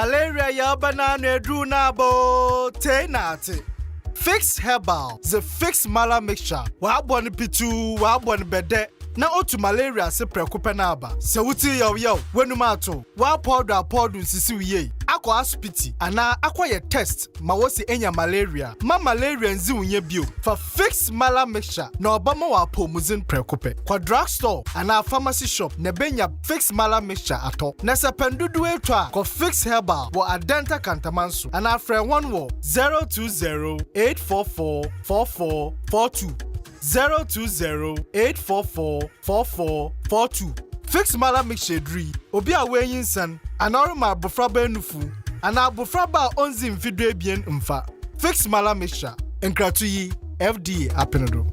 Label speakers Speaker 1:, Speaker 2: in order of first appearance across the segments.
Speaker 1: Malaria ya banana drew nabo tenate. Fix Herbal, the Fix Mala mixture. Wabon pitu, wabon bede. Na otu malaria se prekupenaba. Se wuti yo wenumato. Wa powder sisi wiye. Ako aspiti ana akwa ye test ma wosi enya malaria. Ma malaria nzi unye bio. For Fix Mala mixture na obama wa pomuzin prekupe. Kwa drugstore ana pharmacy shop ne benya Fix Mala mixture ato. Na se pendudu etwa ko Fix Herbal wo adenta kantamansu. Ana fre 020-844-4442. 020-844-4442. Fix Mala mixture dri. Obi a wenyin san. Anorma bofraba enufu. Ana bofraba onzi mfidu ebien mfa. Fix Mala mixture. Enkratu yi FDA apenodo.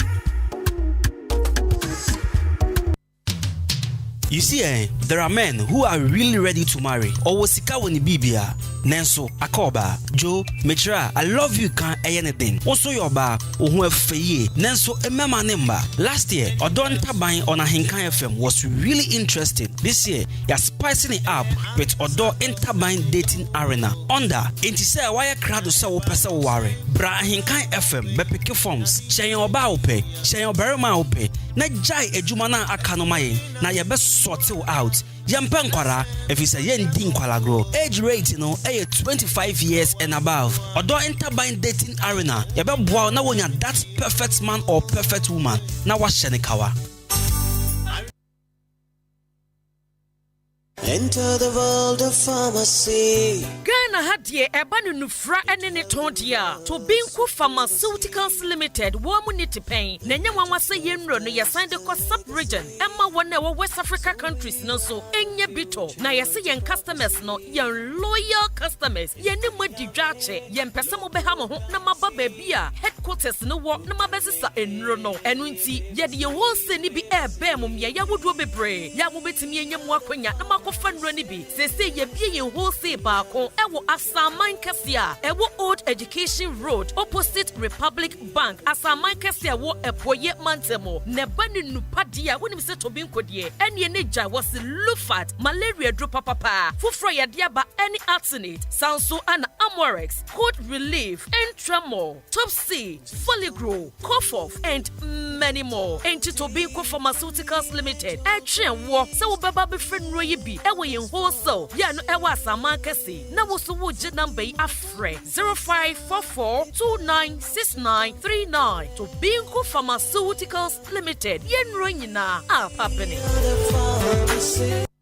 Speaker 2: You see, there are men who are really ready to marry. Owosika woni bibia. Nenso, akoba, Joe, Metra, I love you can't anything. Also your bar, who feye. Nenso, a mema nemba. Last year, Odon Tabine on Ahenkan FM was really interested. This year, you're spicing it up with Odo Interbind Dating Arena. Under, inti say wire crowd to sell pesa ware. Bra Ahenkan FM, bepike forms. Shayon oba ope, shayon berema ope. Na jai Adwuma na akanomaye. Na ye best sort it out. Yampankwara, if it's a yen din kwalagro. Age rate, 25 years and above. Odo Interbind Dating Arena. Yabe boa na wonya that perfect man or perfect woman. Na washenikawa.
Speaker 3: Enter the world of pharmacy.
Speaker 4: Ghana had ye ebanu nufra enene tondia. To Binku Pharmaceuticals Limited, womuniti pain. Nenya wawase yenro no yasande ko sub-region. Emma wane wa West Africa countries no so enye bito. Na yasi yen customers no yen loyal customers. Yen ni mwedi drache. Yen pesa mo behamo ho na maba bia. Headquarters no wo na mabesisa enro no. Enunti yedi ye wose ni bi ebe mum ye ya wudu bebre. Ya mubetimi yenye mwakwenya na mako fanrani bi. Se ye bie ye wholesale baako. Ewo Asaman Kasia. Ewo Old Education Road. Opposite Republic Bank. Asaman Kasia wo epoye mantemo. Nebani nupadia. Wuni se Tobin kodie. Enye neja was Lufat. Malaria dropa papa. Fufra ya diaba any arsenate. Sansu and Amorex. Cold relief. Entramol. Top C. Foligro. Cough off. And many more. Enti Tobinko Pharmaceuticals Limited. Echen wo. Se wo beba befriend roye bi. Ewo yen wholesale. Ya no ewa Asaman Kasi. Na wo so wo je number afre 0544296939 to Binko Pharmaceuticals Limited. Yen ro nyina a happening.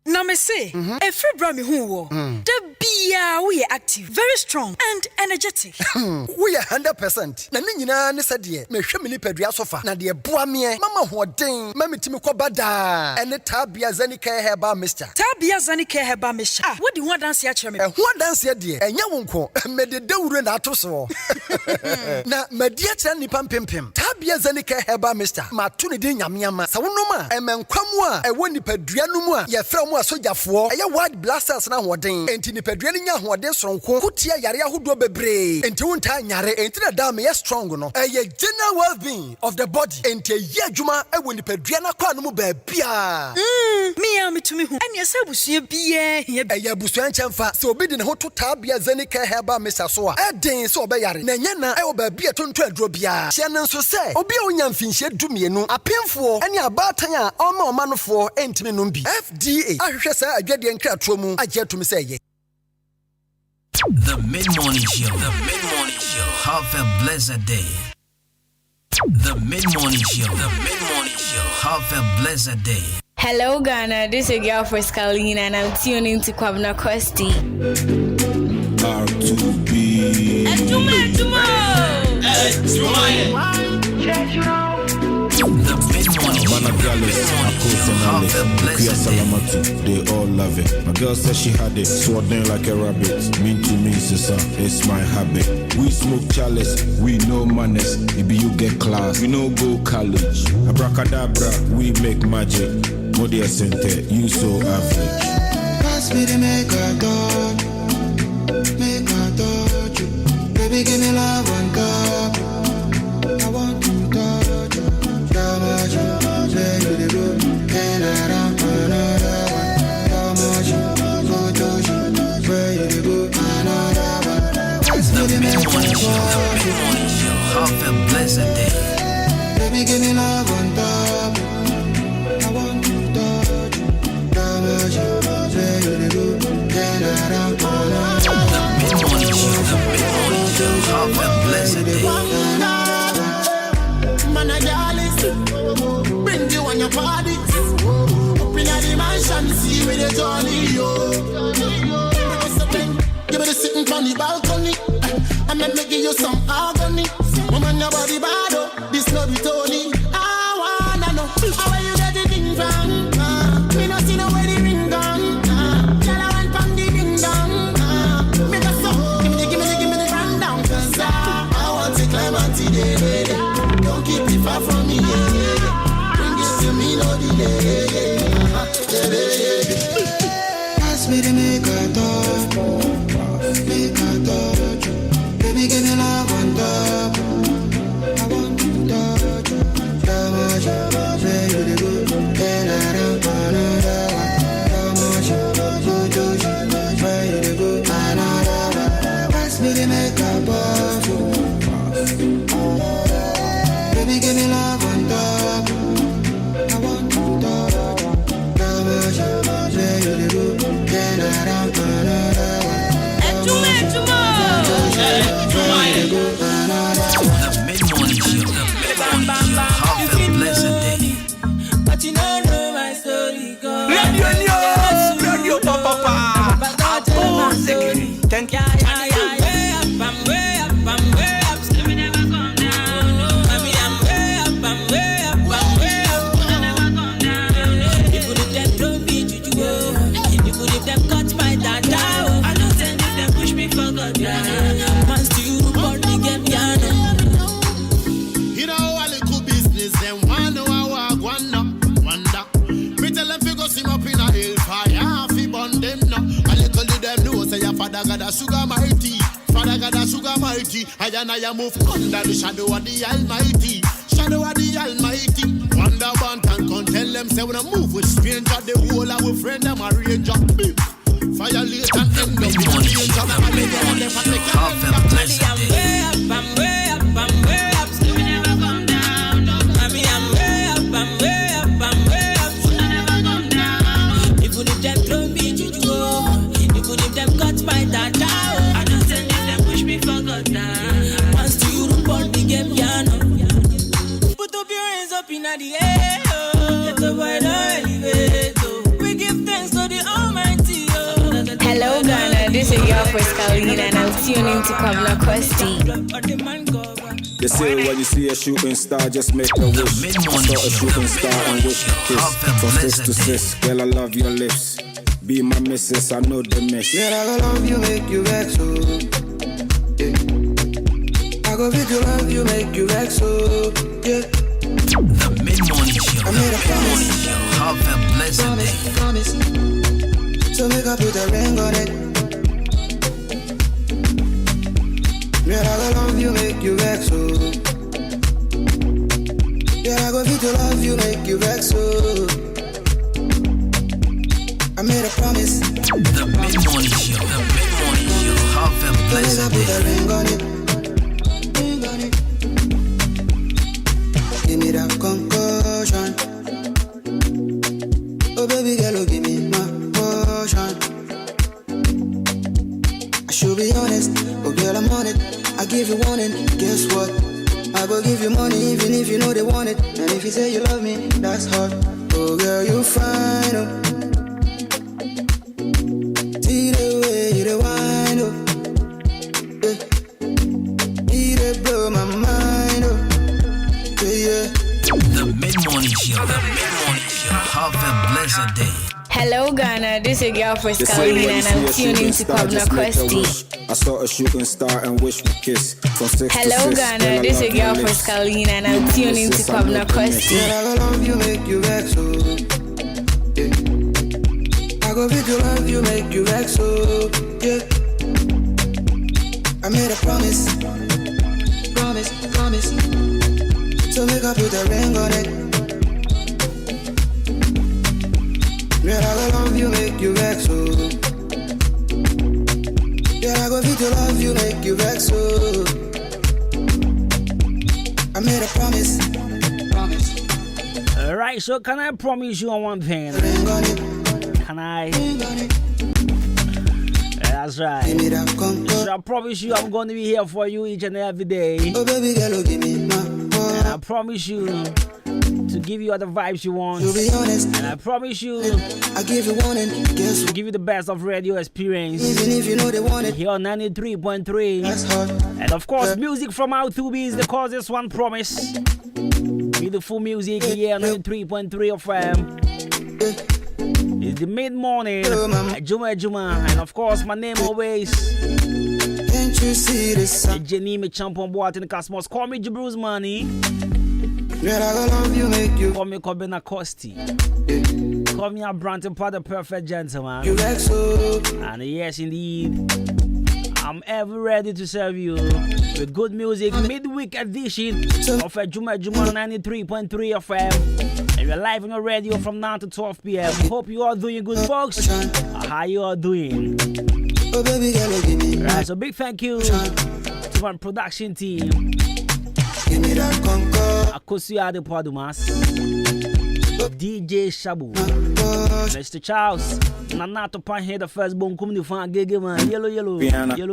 Speaker 5: Na me say, every brami who the bia we are active, very strong and energetic.
Speaker 6: We are 100%. Na nyina ne sadie, me hwe me nipadua sofa. Na de boa me, mama hoden, mama timi ko bada. Ene tabia zanika heba mister.
Speaker 5: Tabia zanika heba mister. Ah, what do you want dance ya chere me?
Speaker 6: Ho dance ya de, enya wonko, me de dawure na ato so. Na media chere nipa mpempem. Tabia zanika heba mister. Ma to ne de nyamyama. Sa wonoma, emenkwamu a ewo nipadua no mu a ye fra mu asojafo. Eye wide blasters na hoden. Enti nipadua ni nya hoden soronko. Kutia yare ahodo bebre. Enti wonta nyare, enti na da me ye strong no. Eye general well-being of the body. Enti ye adwuma ewo nipadua na kwa no mu ba bia.
Speaker 5: Me a metumi hu. Anya se busua bia ye
Speaker 6: eye busua nchemfa. Se obi de ne ho to tabia zanika heba mesa so a. Eden se obeyare. Na nya na ewo ba bia tonto aduro bia. Hye ne nso se obi a onya mfinhye dumienu. Apemfo ene abatan a oma nofo entimi no bi. FDA ahwehwe sa adwade nkratomu mu agye tumi se ye.
Speaker 7: The Mid-Morning Show. The Mid-Morning Show. Have a blessed day. The Mid-Morning Show. The Mid-Morning Show. Have a blessed day.
Speaker 8: Hello Ghana, this is your girl for Scalina and I'm tuning to Kwabna Kosti.
Speaker 9: R2B.
Speaker 7: Adwuma. The Mid-Morning Show. Have a blessed day.
Speaker 9: They all love it. My girl said she had it, swatting like a rabbit. Mean to me, sister, it's my habit. We smoke chalice, we know manners. Maybe you get class, we no go college. Abracadabra, we make magic. Modia Center, you so average.
Speaker 10: Pass me the make a touch you. Baby, give me love one cup. I want to touch you. How much you say you the good? And I don't another one. How much you go touch you? Where you the good? you some agony. Woman, your body bad, oh. This love it only. I wanna know how you get the thing from. Me no see no way the ring gone. Girl, I want from the ding dong. Me just so give me the rundown, 'cause I want to climb until the don't keep it far from me. Bring it to me, no delay. Ask me to make a touch, baby, give me love on top. I want to touch, where you go, and I don't another one. Where you go, another one. Ask me to make a puff, baby, give me love on top. I want to touch, where you go, and I don't another one.
Speaker 7: The mid-morning show. Have a blessed day.
Speaker 3: But you don't know my story, girl.
Speaker 2: Radio Papa. Thank you.
Speaker 3: I'm way up. Still never come down. Mommy, I'm way up. Never come down. People if them don't beat you, people if them cut my dada. I don't send if them push me for God. Man, still report me get piano.
Speaker 10: You know all the cool business, them one know I wonder. Me tell them figure him up in a hellfire, fi burn them now. A little of them know say your father got a sugar mighty. I and I move under the shadow of the Almighty. Wonder one can come tell them say when I move with stranger, the whole of our friend them a ranger. Fire late and end up in a danger.
Speaker 7: Have a blessed day.
Speaker 3: I'm way up. Still never come down. Mommy, I'm way up. Never come down. Even if them don't beat you, even if them cut my dada, I don't send if them push me for God. Once to you report the game, piano. Put up your hands up in the air. Get the wide elevator. We give thanks to the Almighty.
Speaker 8: Hello Ghana, this is your first Kalina and I'm tuning to Kwabena Kwesti.
Speaker 9: They say when you see a shooting star, just make a wish. I saw a shooting star and wish to kiss. From 6 to 6, girl, I love your lips. Be my missus, I know the miss.
Speaker 10: Yeah, I go love you, make you vex, so yeah. I go fit to love you, make you vex, so yeah.
Speaker 7: The mid-morning show.
Speaker 10: I made a promise.
Speaker 7: Have a blessed day.
Speaker 10: Promise. So make I put a ring on it. Yeah, I go love you, make you vex, so yeah, I go fit to love you, make you vex, so I made a promise.
Speaker 7: The mid-morning show. Have a blessed day.
Speaker 10: Give me that concussion. Oh baby girl, oh, give me my portion. I should be honest, oh girl, I'm on it. I give you warning, guess what? I go give you money even if you know they want it. And if you say you love me, that's hot. Oh girl, you fine, oh. See the way you the wine, oh. You the blow my mind, oh. Yeah.
Speaker 7: The mid-morning show. Have a blessed day.
Speaker 8: Hello Ghana, this is your first Kalina and I'm tuning to Kwabena Kwesti.
Speaker 9: I saw a shooting star and wish we kiss. From 6
Speaker 8: Hello
Speaker 9: to 6,
Speaker 8: Ghana,
Speaker 9: girl, I
Speaker 8: this
Speaker 9: love
Speaker 8: is your
Speaker 9: your
Speaker 8: first
Speaker 9: lips.
Speaker 8: Kalina and I'm tuning to Kwabena Kwesti.
Speaker 10: Yeah, I go love you, make you vex, so yeah. I go fit to love you, make you vex, so yeah. I made a promise. So make I put a ring on it. Yeah, I go love you, make you vex, so yeah, I go fit to love you, make you vex, so I made a promise.
Speaker 2: Alright, so can I promise you on one thing?
Speaker 10: Ring on it.
Speaker 2: Can I?
Speaker 10: Ring on it.
Speaker 2: That's right.
Speaker 10: Give me that concussion.
Speaker 2: So I promise you I'm going to be here for you each and every day.
Speaker 10: Oh baby girl, oh, give me my
Speaker 2: And I promise you to give you all the vibes you want.
Speaker 3: To be honest,
Speaker 2: And I promise you,
Speaker 3: I give you warning. Guess
Speaker 2: to
Speaker 3: what?
Speaker 2: give you the best of radio experience.
Speaker 3: Even if you know they want it,
Speaker 2: Here on 93.3.
Speaker 3: that's hard.
Speaker 2: And of course, music from our 2Bs, the cause this one promise. Beautiful music here on 93.3 FM. It's the mid-morning, Adwuma, and of course, my name always,
Speaker 3: Can't you see this?
Speaker 2: Jenny, me champion boy in the cosmos. Call me Jabru's money.
Speaker 3: Girl, I gonna love you, make you.
Speaker 2: Call me Kobina Costi. Call me a Branton Pod, the perfect gentleman.
Speaker 3: You like so.
Speaker 2: And yes, indeed, I'm ever ready to serve you with good music. Midweek edition of Adwuma 93.3 FM. And we're live on the radio from 9 to 12 p.m. Hope you all doing good, folks. How you all doing?
Speaker 3: Oh, baby girl, give me.
Speaker 2: Right, so big thank you to my production team.
Speaker 3: Give me that concord.
Speaker 2: Akosu Ade Podumas, DJ Shabu, Mr. Charles, Nanato Pan here, the first bone coming from Gege man, yellow,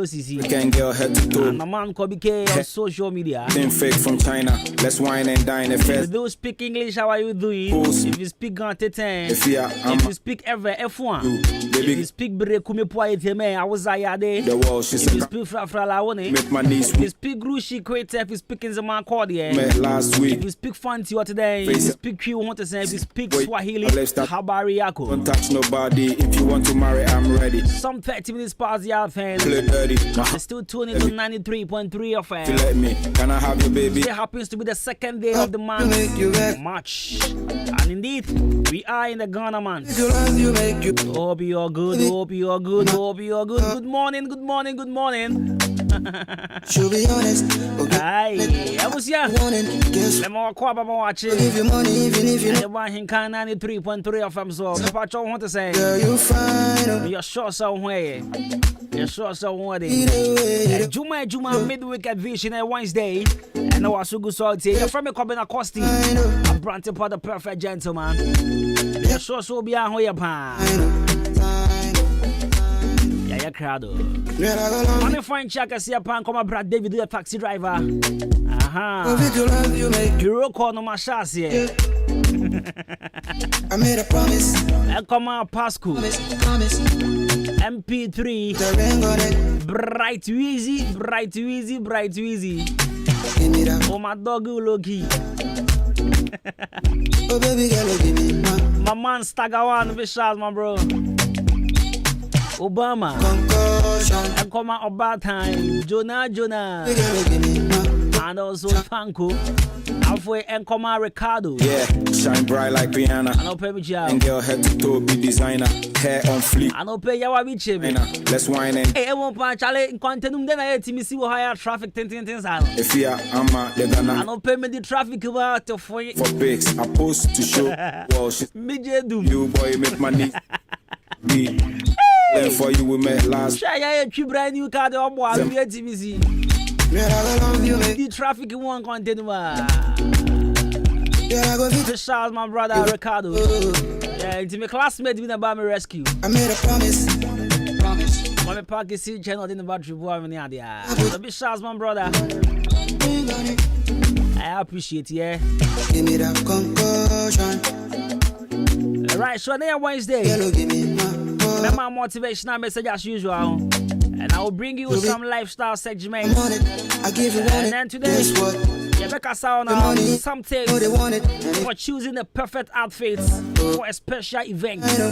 Speaker 2: CC.
Speaker 9: Can girl head to toe.
Speaker 2: And the man Kobe K on social media.
Speaker 9: Same fake from China. Let's wine and dine the
Speaker 2: If
Speaker 9: first.
Speaker 2: you speak English, how are you doing?
Speaker 9: Pose.
Speaker 2: If you speak Gante 10,
Speaker 9: If you
Speaker 2: if you speak ever F1, if you
Speaker 9: baby,
Speaker 2: speak Brekume Poiteme, I was Ayade.
Speaker 9: the wall, she
Speaker 2: If you
Speaker 9: said,
Speaker 2: speak Fra Lawone,
Speaker 9: make my knees
Speaker 2: if you
Speaker 9: weak.
Speaker 2: speak Grushi Kwete, if you speak in the man Cordier.
Speaker 9: Met last
Speaker 2: If
Speaker 9: week.
Speaker 2: you speak Fanti what today, if you
Speaker 9: Face it.
Speaker 2: speak Q want to say, if you speak
Speaker 9: Wait,
Speaker 2: Swahili,
Speaker 9: let's start.
Speaker 2: Habari Yako.
Speaker 9: Don't touch nobody. If you want to marry, I'm ready.
Speaker 2: Some 30 minutes past the hour, fans.
Speaker 9: Play dirty.
Speaker 2: It's still tuning to 93.3 of
Speaker 9: If you let me, can I have your baby?
Speaker 2: It happens to be the second day of the month,
Speaker 3: Make you back.
Speaker 2: March. And indeed, we are in the Ghana month.
Speaker 3: You love you, make you.
Speaker 2: Hope you are good, hope you are good, hope you are good. Good morning, good morning, good morning.
Speaker 3: Should be honest. Okay.
Speaker 2: Aye, I was here.
Speaker 3: Warning. Guess
Speaker 2: Let me walk up, I'm watching.
Speaker 3: give you money, even if you know.
Speaker 2: Ahenkan 93.3 of FM. So, Papa Cho want to say,
Speaker 3: Girl, you fine. Oh.
Speaker 2: you're sure somewhere. You're sure somewhere.
Speaker 3: Either way,
Speaker 2: Juma midweek edition on Wednesday. And I was so good salty. You're from a Kobina Costi.
Speaker 3: I know.
Speaker 2: A Branton Pod, the perfect gentleman. You're sure so be a hoya pan.
Speaker 3: I know.
Speaker 2: Yeah, you're crowd.
Speaker 3: Girl, I gonna love
Speaker 2: Money fine check. I see a pan come a Brad David, the taxi driver.
Speaker 3: you.
Speaker 2: Aha.
Speaker 3: If you love you, make you.
Speaker 2: You rock on my chassis.
Speaker 3: I made a promise.
Speaker 2: And come on, Pascal.
Speaker 3: Promise.
Speaker 2: MP3.
Speaker 3: The ring on it.
Speaker 2: Bright Weezy.
Speaker 3: Give me that.
Speaker 2: Oh, my dog, Loki.
Speaker 3: Oh, baby girl, give me.
Speaker 2: My man Stagawan, Vishal, my bro. Obama.
Speaker 3: Concussion.
Speaker 2: And come out about time. Jonah.
Speaker 3: Baby girl, give me.
Speaker 2: And also Franco. Halfway and come out Ricardo.
Speaker 9: Yeah, shine bright like piano.
Speaker 2: I don't pay me job.
Speaker 9: And girl head to toe, be designer. Hair on fleek.
Speaker 2: I don't pay Yawa Bichi.
Speaker 9: Let's wine and
Speaker 2: Hey, I won't punch Charlie. Continue then I see me see what higher traffic things.
Speaker 9: if you are, I'm they're
Speaker 2: I
Speaker 9: gonna
Speaker 2: don't pay me the traffic about to for
Speaker 9: for pics. I post to show. Well, she
Speaker 2: me do.
Speaker 9: you boy make my knees beat. Then for you we met last.
Speaker 2: Shy, I brand new car. The boy, I'm here to me see.
Speaker 3: Girl, I gonna love you, make
Speaker 2: The traffic won't continue.
Speaker 3: Girl, I go fit.
Speaker 2: The Charles, my brother Ricardo. Yeah, it's my classmate been about me rescue.
Speaker 3: I made a promise.
Speaker 2: My park is still channel in the battery boy in the idea. The big Charles, my brother.
Speaker 3: Ring on it.
Speaker 2: I appreciate yeah.
Speaker 3: Give me that concussion.
Speaker 2: Alright, so next Wednesday,
Speaker 3: Girl, give me my.
Speaker 2: remember my motivational message as usual. And I will bring you some lifestyle segments.
Speaker 3: Want it. I give you one.
Speaker 2: And then today,
Speaker 3: Guess what?
Speaker 2: Rebecca Sound some tips
Speaker 3: No, they want it.
Speaker 2: for choosing the perfect outfits for a special event.
Speaker 3: I know.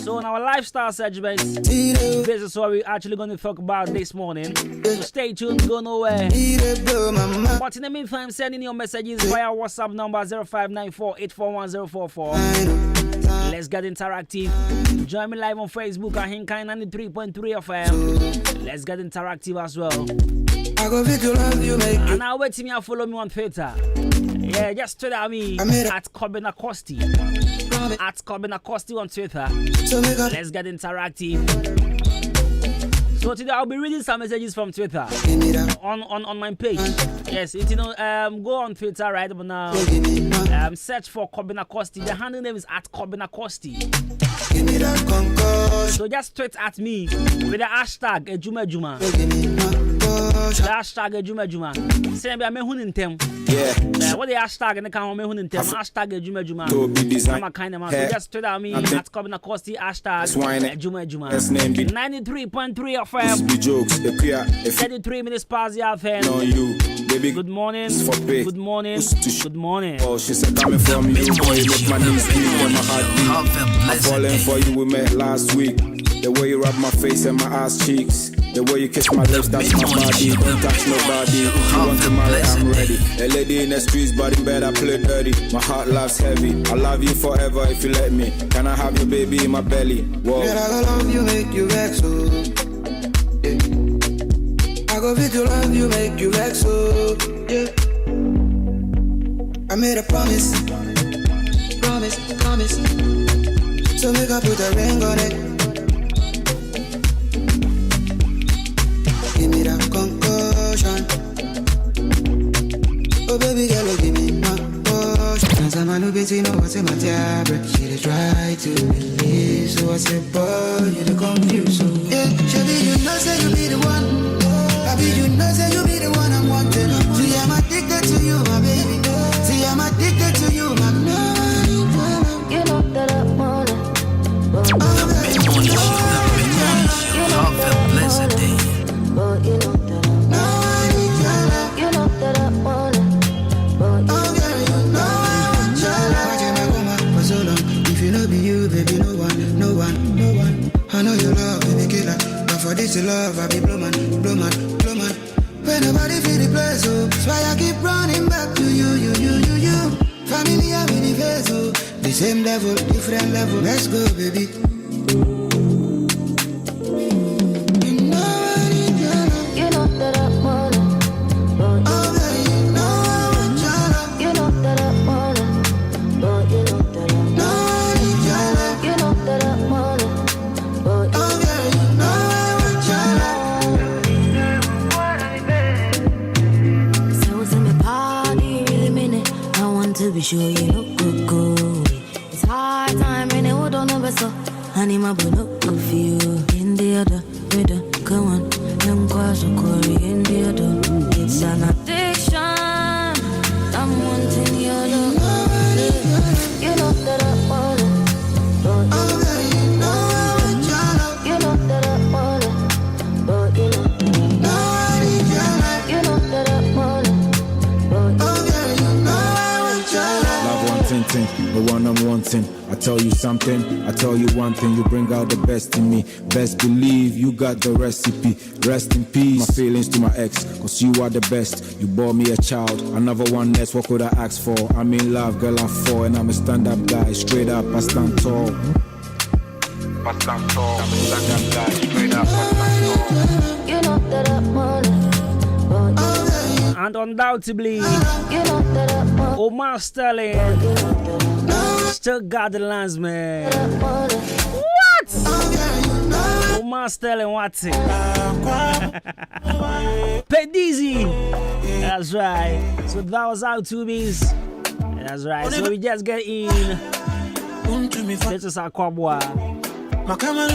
Speaker 2: So in our lifestyle segment,
Speaker 3: See the
Speaker 2: this is what we're actually going to talk about this morning. So stay tuned, go nowhere.
Speaker 3: blow my mind.
Speaker 2: But in the meantime, send in your messages via WhatsApp number 0594-841-044.
Speaker 3: I know.
Speaker 2: Let's get interactive. Join me live on Facebook at Ahenkan 93.3 FM. Let's get interactive as well.
Speaker 3: I go fit to love you, make you.
Speaker 2: And now wait till me and follow me on Twitter. Yeah, just tweet at me at Kobina Costi. At Kobina Costi on Twitter.
Speaker 3: So make up.
Speaker 2: Let's get interactive. So today I'll be reading some messages from Twitter
Speaker 3: Give me that.
Speaker 2: on my page. Yes, go on Twitter right about now.
Speaker 3: Give me my.
Speaker 2: Search for Kobina Costi. The handle name is at Kobina Costi.
Speaker 3: Give me that concussion.
Speaker 2: So just tweet at me with the hashtag Adwuma.
Speaker 3: Give me my.
Speaker 2: Hashtag Adwuma. Say be me hun ntem.
Speaker 9: Yeah.
Speaker 2: What the hashtag in the can me hun ntem. Hashtag Adwuma. I'm a kind of man. So just tell me at coming across the hashtag Adwuma. 93.3 FM.
Speaker 9: Be jokes.
Speaker 2: 33 minutes past the FM.
Speaker 9: On you, baby.
Speaker 2: Good morning. Good morning. Good morning.
Speaker 9: Oh, she said coming from you, boy, you make my knees weak and my heart beat. I'm falling for you, we met last week. The way you rub my face and my ass cheeks. The way you kiss my lips, that's my body. Don't touch nobody. If you want to marry, I'm ready. A lady in the streets, but in bed I play dirty. My heart loves heavy. I love you forever if you let me. Can I have your baby in my belly? Whoa.
Speaker 11: Girl, I go love you, make you vex, so. Yeah. I go fit to love you, make you vex, so. Yeah. I made a promise. So make I put a ring on it. Give me that concussion. Oh baby girl, give me my potion. Cause I'm a new bitch, know what's in my tablet. She dey try to believe. So I said, boy, you the confused. So yeah, Shabby, you know say you be the one. Baby, you know say you be the one I'm wanting. See, I'm addicted to you, my baby. See, I'm addicted to you, my baby. You know that I wanna.
Speaker 7: The Mid-Morning Show. Have a blessed day.
Speaker 11: But you know that I wanna. But oh girl, you know I want your love. Watching my woman for so long. If you know be you, baby, no one. I know your love, baby killer. But for this love, I be blow man. When nobody feel the place, oh, that's why I keep running back to you. Family, I'm in the face, oh. The same level, different level. Let's go, baby. Sure you know go. It's hard time and it would don't ever so. Honey, my boy no go for you. In the other, come on, young cause of Corey in the other. It's an addiction. I'm wanting your love. You know that I want it. But you know that I want it. But you know that I want it.
Speaker 9: The one I'm wanting. I tell you something, I tell you one thing. You bring out the best in me. Best believe you got the recipe. Rest in peace. My feelings to my ex, cause you are the best. You bore me a child, another one less. What could I ask for? I'm in love, girl, I'm for. And I'm a stand-up guy, straight up, I stand tall. I'm a stand-up guy, straight up, I stand tall.
Speaker 11: You know that I want it.
Speaker 2: And undoubtedly, Omar Sterling still got the lands, man. What? Omar Sterling, what's it? Pedizzi. That's right. So that was our two bees. That's right. So we just get in. This is our Kwabwa.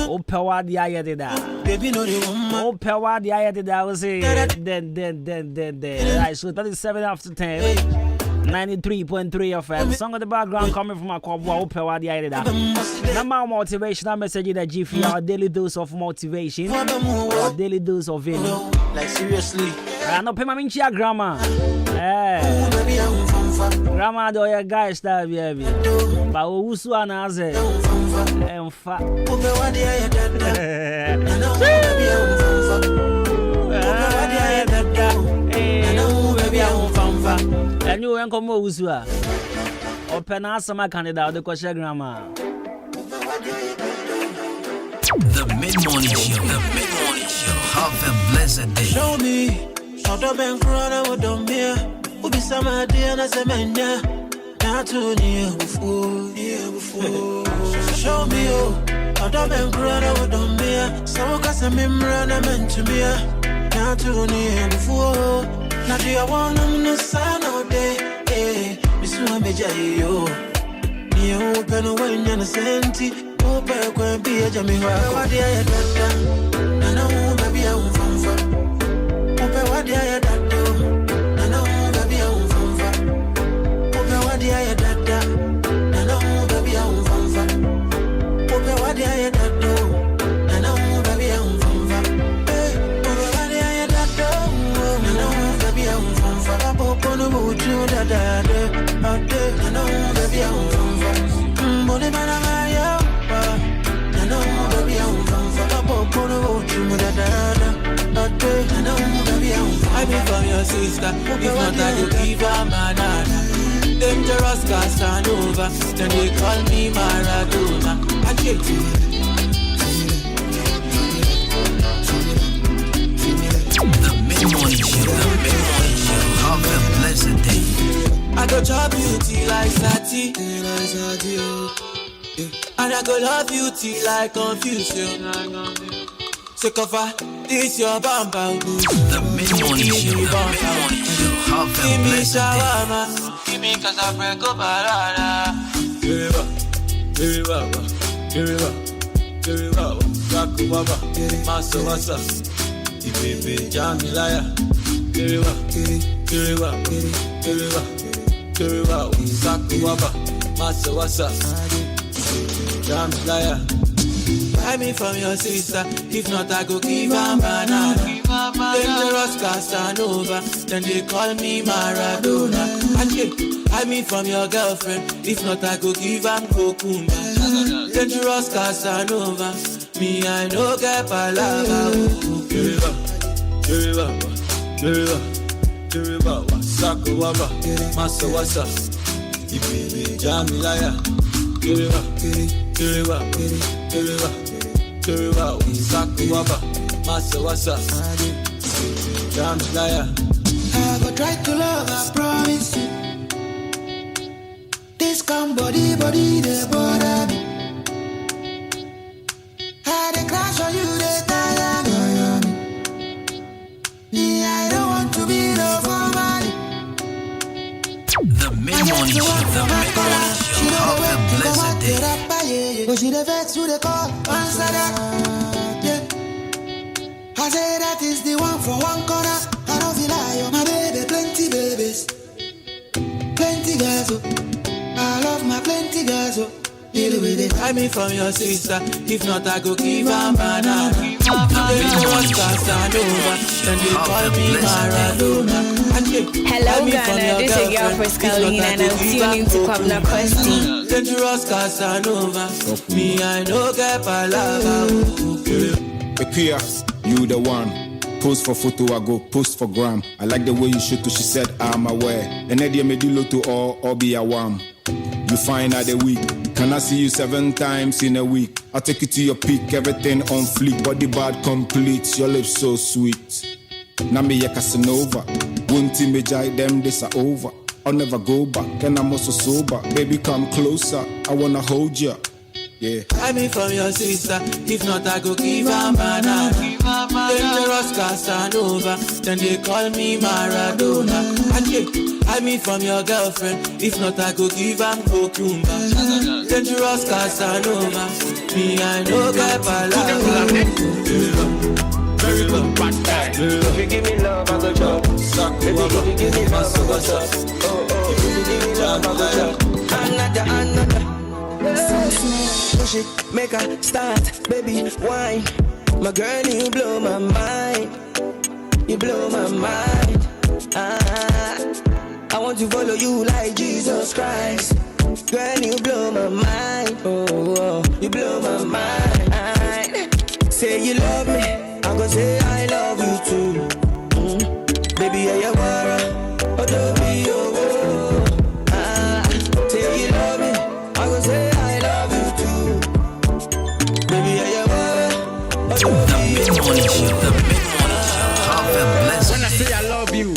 Speaker 2: Oh, power the eye did that. Oh, power the eye did that. I was saying, then. Right, so 37 after 10, 93.3 FM. Song in the background coming from our Kwabwa. Oh, power the eye did that. Number of motivational message that GF, our daily dose of motivation, our daily dose of it.
Speaker 10: Like seriously.
Speaker 2: I know, pay my minchia grammar. Grammar do your guys that baby. But who's one as it? And fat. And you ain't come over Usua. Open answer my candidate, the question grammar.
Speaker 7: The Mid-Morning Show. The Mid-Morning Show. Have a blessed day.
Speaker 10: Show me. Shut up and cry, I don't be. Who be some idea and I say, man, not too near before. Show me, oh. Shut up and cry, I don't be. Some cast a memory and I meant to be. Not too near before. Not do you want them no sign all day. Miss Mameja, yo. You open away and a senti. Open, go and be a jammy. What do I get? And I won't be a what ya dada. Nana baby I'm fanfa. Ope what ya dada. Nana baby I'm fanfa. Ope what ya dada. Nana baby I'm fanfa. Ope what ya dada. Nana baby I'm fanfa. Ope no buju dada. Nana baby I'm fanfa. Bole bana ya. Nana baby I'm fanfa. Ope no buju dada. I be from your sister, if not I go give her banana. Dangerous Casanova, then they call me Maradona. I get you.
Speaker 7: The mid-morning show, have a blessed day.
Speaker 10: I go chop you till like Sati, and I go love you till I confuse you. So cover this your bamba.
Speaker 7: The mid-morning show, have a blessed day.
Speaker 10: Give me Casablanca Barada. Kakubaba, Maso Wasa, Ipepe Jamilaya, Kiriwa, Kakubaba, Maso Wasa, Jamilaya. Buy me from your sister, if not I go give her banana. Dangerous Casanova, then they call me Maradona. And buy me from your girlfriend, if not I go give her Kokuma. Dangerous Casanova, me I no get palava. Kiriwa, Sakawaba, Masawasa, Ibi Jamilaya, Kiriwa, Sakuwaba, Masawasa, Jamilaya.
Speaker 12: I will try to love, I promise you. This come body, they bother me. I dey crash on you, they tire me. Me, I don't want to be no somebody.
Speaker 7: The mid-morning show, have a blessed day.
Speaker 12: But she the vex to the call, answer that. Yeah. I say that is the one from one corner. I don't feel like my baby, plenty babies, plenty girls. Oh. I love my plenty girls. Oh.
Speaker 10: Buy me from your sister, if not I go give her banana. Dangerous Casanova, then they call me Maradona.
Speaker 8: Hello Ghana, this is your first Carolina and I'm tuning to Kwabna Question.
Speaker 10: Dangerous Casanova, me I no get palava.
Speaker 9: Pia, you the one. Post for photo, I go post for gram. I like the way you shoot to, she said I'm aware. And then me do to all be a wham. You find out the week. Can I see you 7 times in a week? I'll take you to your peak, everything on fleek. Body bad complete, your lips so sweet. Now me a Casanova. Won't me jai them, this are over. I'll never go back, and I'm also sober. Baby, come closer, I wanna hold ya. Yeah.
Speaker 10: Buy me from your sister, if not I go give her banana. Dangerous Casanova, then they call me Maradona. And buy me from your girlfriend, if not I go give her Kokumba. Dangerous Casanova, me I no get palava.
Speaker 13: Very good, bad guy. If you give me love, I go chop. If you give me love, I go chop. If you give me love, I go chop. Another. Push it, make her start, baby, wine. My girl, you blow my mind. You blow my mind. I want to follow you like Jesus Christ. Girl, you blow my mind. Oh, you blow my mind. Say you love me, I go say I love you too. Baby, I wanna, oh, don't be your say you love me, I go say I love you too. Baby, I wanna, oh, don't be your
Speaker 14: When I say I love you,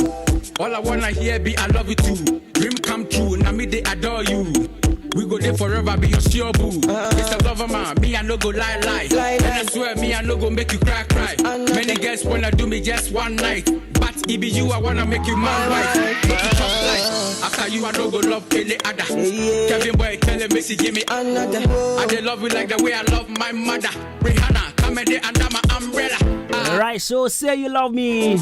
Speaker 14: all I wanna hear be I love you too. Dream come true, now me they adore you. We go there forever, be your sure boo. It's a lover man, me I no go lie. And I swear me I no go make you cry. Many girls wanna do me just one night, but it be you I wanna make you man right. Make you tough life. After you I no go love any other. Kevin boy tell him Missy give me another. I dey love you like the way I love my mother. Rihanna, come in there under my umbrella.
Speaker 2: Right, so say you love me.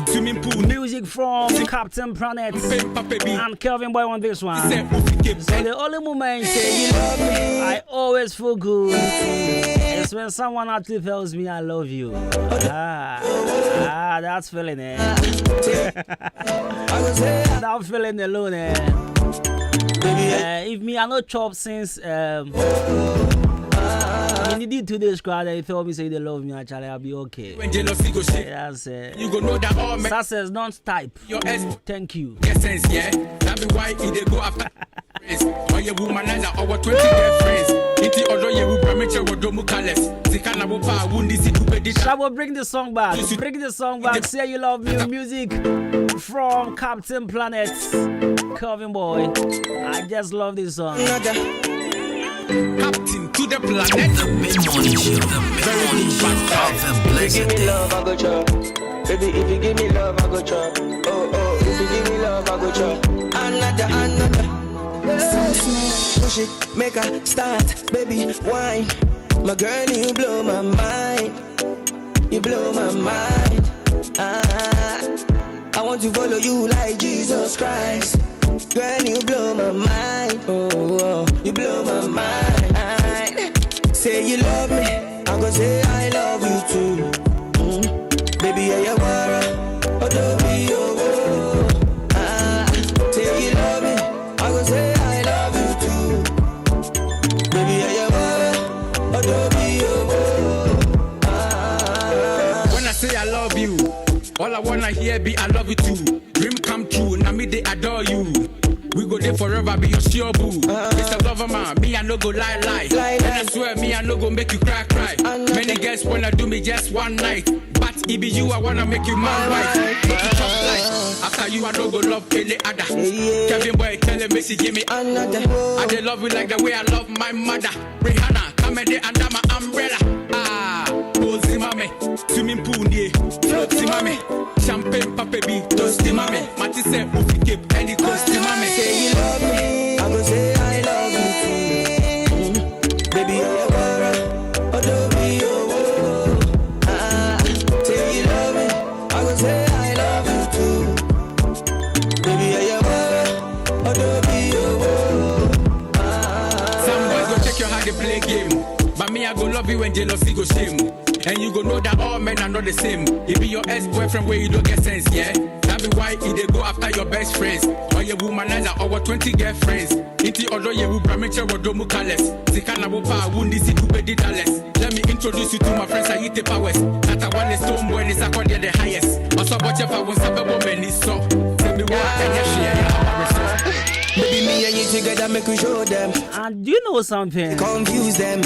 Speaker 2: Music from Captain Planet and Kelvin Boy on this one. So the only moment I always feel good is when someone actually tells me I love you. That's feeling it. That feeling alone. If me I not chop since when you did today's crowd, they told me say they love me. Actually, I'll be okay.
Speaker 14: When jealousy go shit,
Speaker 2: that's
Speaker 14: you go know that all men.
Speaker 2: Success don't type.
Speaker 14: Your S.
Speaker 2: Thank you.
Speaker 14: Get sense, yeah. That be why they go after. Or your womanizer over 20 girlfriends. Iti odo ye will permit with domu kales. Zikana wopa wundi si tupe.
Speaker 2: Shall we bring the song back? Bring the song back. Say you love me. Music from Captain Planet. Calvin Boy. I just love this song.
Speaker 14: Captain to the planet.
Speaker 7: The mid-morning show. The mid-morning show. Have a blessed day.
Speaker 13: Love, I go chop. Baby, if you give me love, I go chop. Oh, if you give me love, I go chop. Another. Push it, make her start, baby, wine. My girl, you blow my mind. You blow my mind. I want to follow you like Jesus Christ. Girl, you blow my mind. Oh, you blow my mind. Say you love me, I go say I love you too. Baby, yeah, you are. Oh, don't be over. Say you love me, I go say I love you too. Baby, yeah, you are. Oh, don't be over.
Speaker 14: When I say I love you, all I wanna hear be I love you too. Dream come true, now me they adore you. We go there forever, be your sure boo. Mr. Lover man, me I no go lie. And I swear me I no go make you cry. Many girls wanna do me just one night, but it be you I wanna make you my wife. Make you tough life. After you I no go love any other. Kevin Boy telling me she give me another. I just love you like the way I love my mother. Rihanna, come in there under my umbrella. Bozy mame, swimming pool near, floaty mame, champagne papebi, toasty mame. Mati say ufi keep any toasty mame.
Speaker 13: Say you love me, I go say I love you too. Baby, you're a oh don't be over. Say you love me, I go say I love you too. Baby, you're a oh don't be over.
Speaker 14: Some boys go check your how they play game, but me I go love you when jealousy go shame. And you go know that all men are not the same. It be your ex-boyfriend where you don't get sense, yeah? That be why they go after your best friends. Or your womanizer over 20 girlfriends. Inti odo ye wu premature or domu kales. Zikana wopa wundi si tupe didales. Let me introduce you to my friends I eat powers. That I want is stone boy is according the highest. Also watch if I was a woman is so. Tell me what and you share our resource.
Speaker 13: Baby, me and you together make we show them.
Speaker 2: And do you know something?
Speaker 13: Confuse them.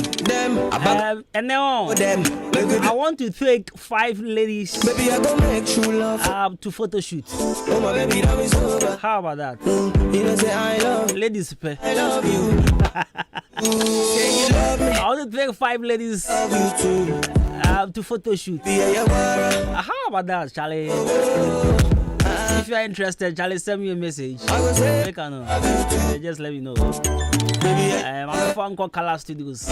Speaker 2: And now
Speaker 13: them.
Speaker 2: I want to take 5 ladies.
Speaker 13: Baby, I go make true love.
Speaker 2: To photo shoot.
Speaker 13: Oh my baby, that is over.
Speaker 2: How about that?
Speaker 13: You know say I love.
Speaker 2: Ladies pay.
Speaker 13: I love you. Say you love me.
Speaker 2: I want to take 5 ladies.
Speaker 13: Love you too.
Speaker 2: To photo shoot. How about that, Charlie? If you are interested, Charlie, send me a message. Make a know. Just let me know. I'm a phone called Color Studios.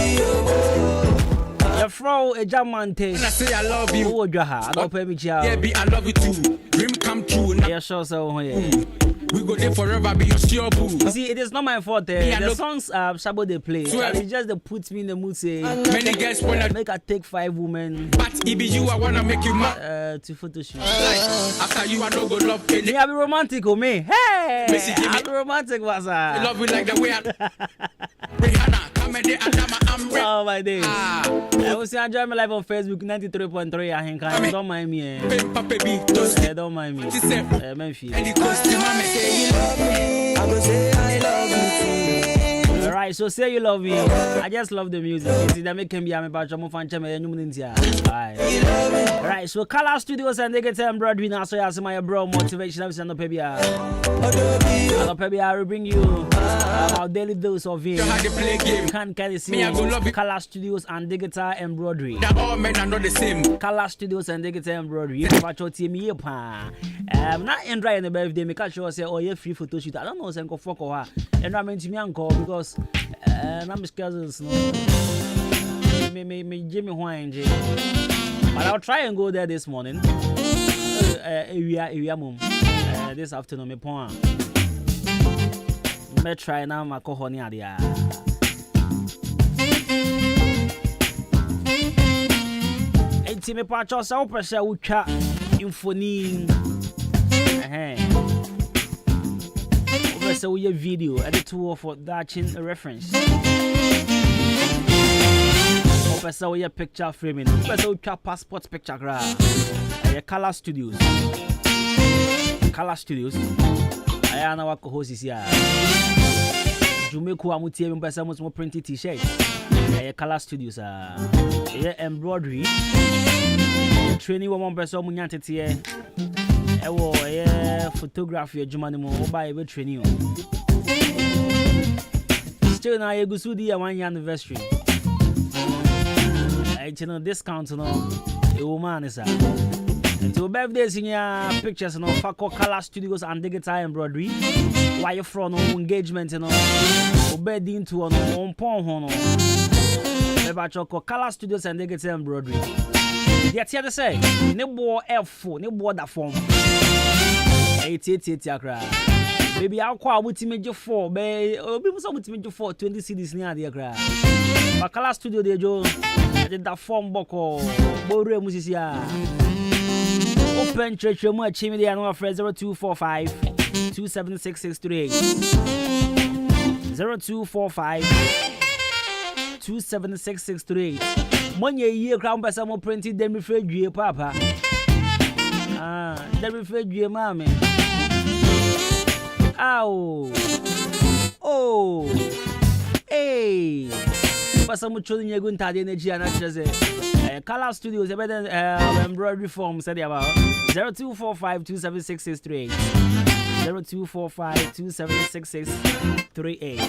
Speaker 2: You're from a Jamante.
Speaker 14: When I say I love you,
Speaker 2: I don't pay me.
Speaker 14: Yeah, be I love you too. Dream come true.
Speaker 2: Yeah, sure, so yeah.
Speaker 14: We go there forever, be your sure boo.
Speaker 2: You see, it is not my fault. The songs Shabo they play. It's just they put me in the mood. Say
Speaker 14: many girls wanna
Speaker 2: make I take 5 women.
Speaker 14: But it be you I wanna make you mad.
Speaker 2: To photo shoot.
Speaker 14: After you I don't go love any.
Speaker 2: I be romantic, oh me. Hey, I be romantic, was
Speaker 14: I love you like the way I. Rihanna, come in there under my umbrella.
Speaker 2: Oh my days. I was enjoy my live on Facebook 93.3 Ahenkan. Don't mind me. Don't mind me. Memphis.
Speaker 13: Say you love me, I go say I love you too.
Speaker 2: Alright, so say you love me. I just love the music. You see, that make him be a member of Alright, so Color Studios and they get them broad winner. So you my bro motivation. I'm sending Pebia. I will bring you our daily dose of him. Can see Color Studios and Digital Embroidery.
Speaker 14: That all men are not the same.
Speaker 2: Color Studios and Digital Embroidery. You never told me I'm not in dry in the birthday. Make sure say, oh, you're free photo shoot. I don't know, go fuck or what. And I meant to me uncle because I'm his cousins. Me Jimmy Wine.
Speaker 15: But I'll try and go there this morning. This afternoon, me point. Me try now my cohoni adia. Enti me pa cho sa opese utwa infoni. Opese wo ye video edit tool for that reference. Opese wo ye picture framing. Opese utwa passport picture gra. Color Studios. Color Studios. I na wako host is here. Jumeku amutie mpesa mo printed t-shirt. Color Studios embroidery. Training woman person mo nyantete ewo photography adwuma ne mo oba e be training. Still na yegusu di 1 year anniversary. I channel discount no e woman is until birthdays in your pictures and Fako Color Studios and Digital Embroidery. Why you from engagement and obey into on pon hono. Choko Color Studios and Digital Embroidery. Yet here to say, Nebo F4, Nebo that form 88 yakra. Maybe I'll call with image 4, baby. People saw with image 4 20 CDs near the yakra. But Color Studio de Joe did that form boko Bore Musisia. Open church room at Chimney and our friend 0245 276638 0245 276638. Money a year crown by some printed them afraid you, Papa. Them afraid you, Mammy. Ow. Oh. Hey. But some children you're going to have energy and actually. Color Studios, better embroidery form, said about 0245 276638 0245 276638.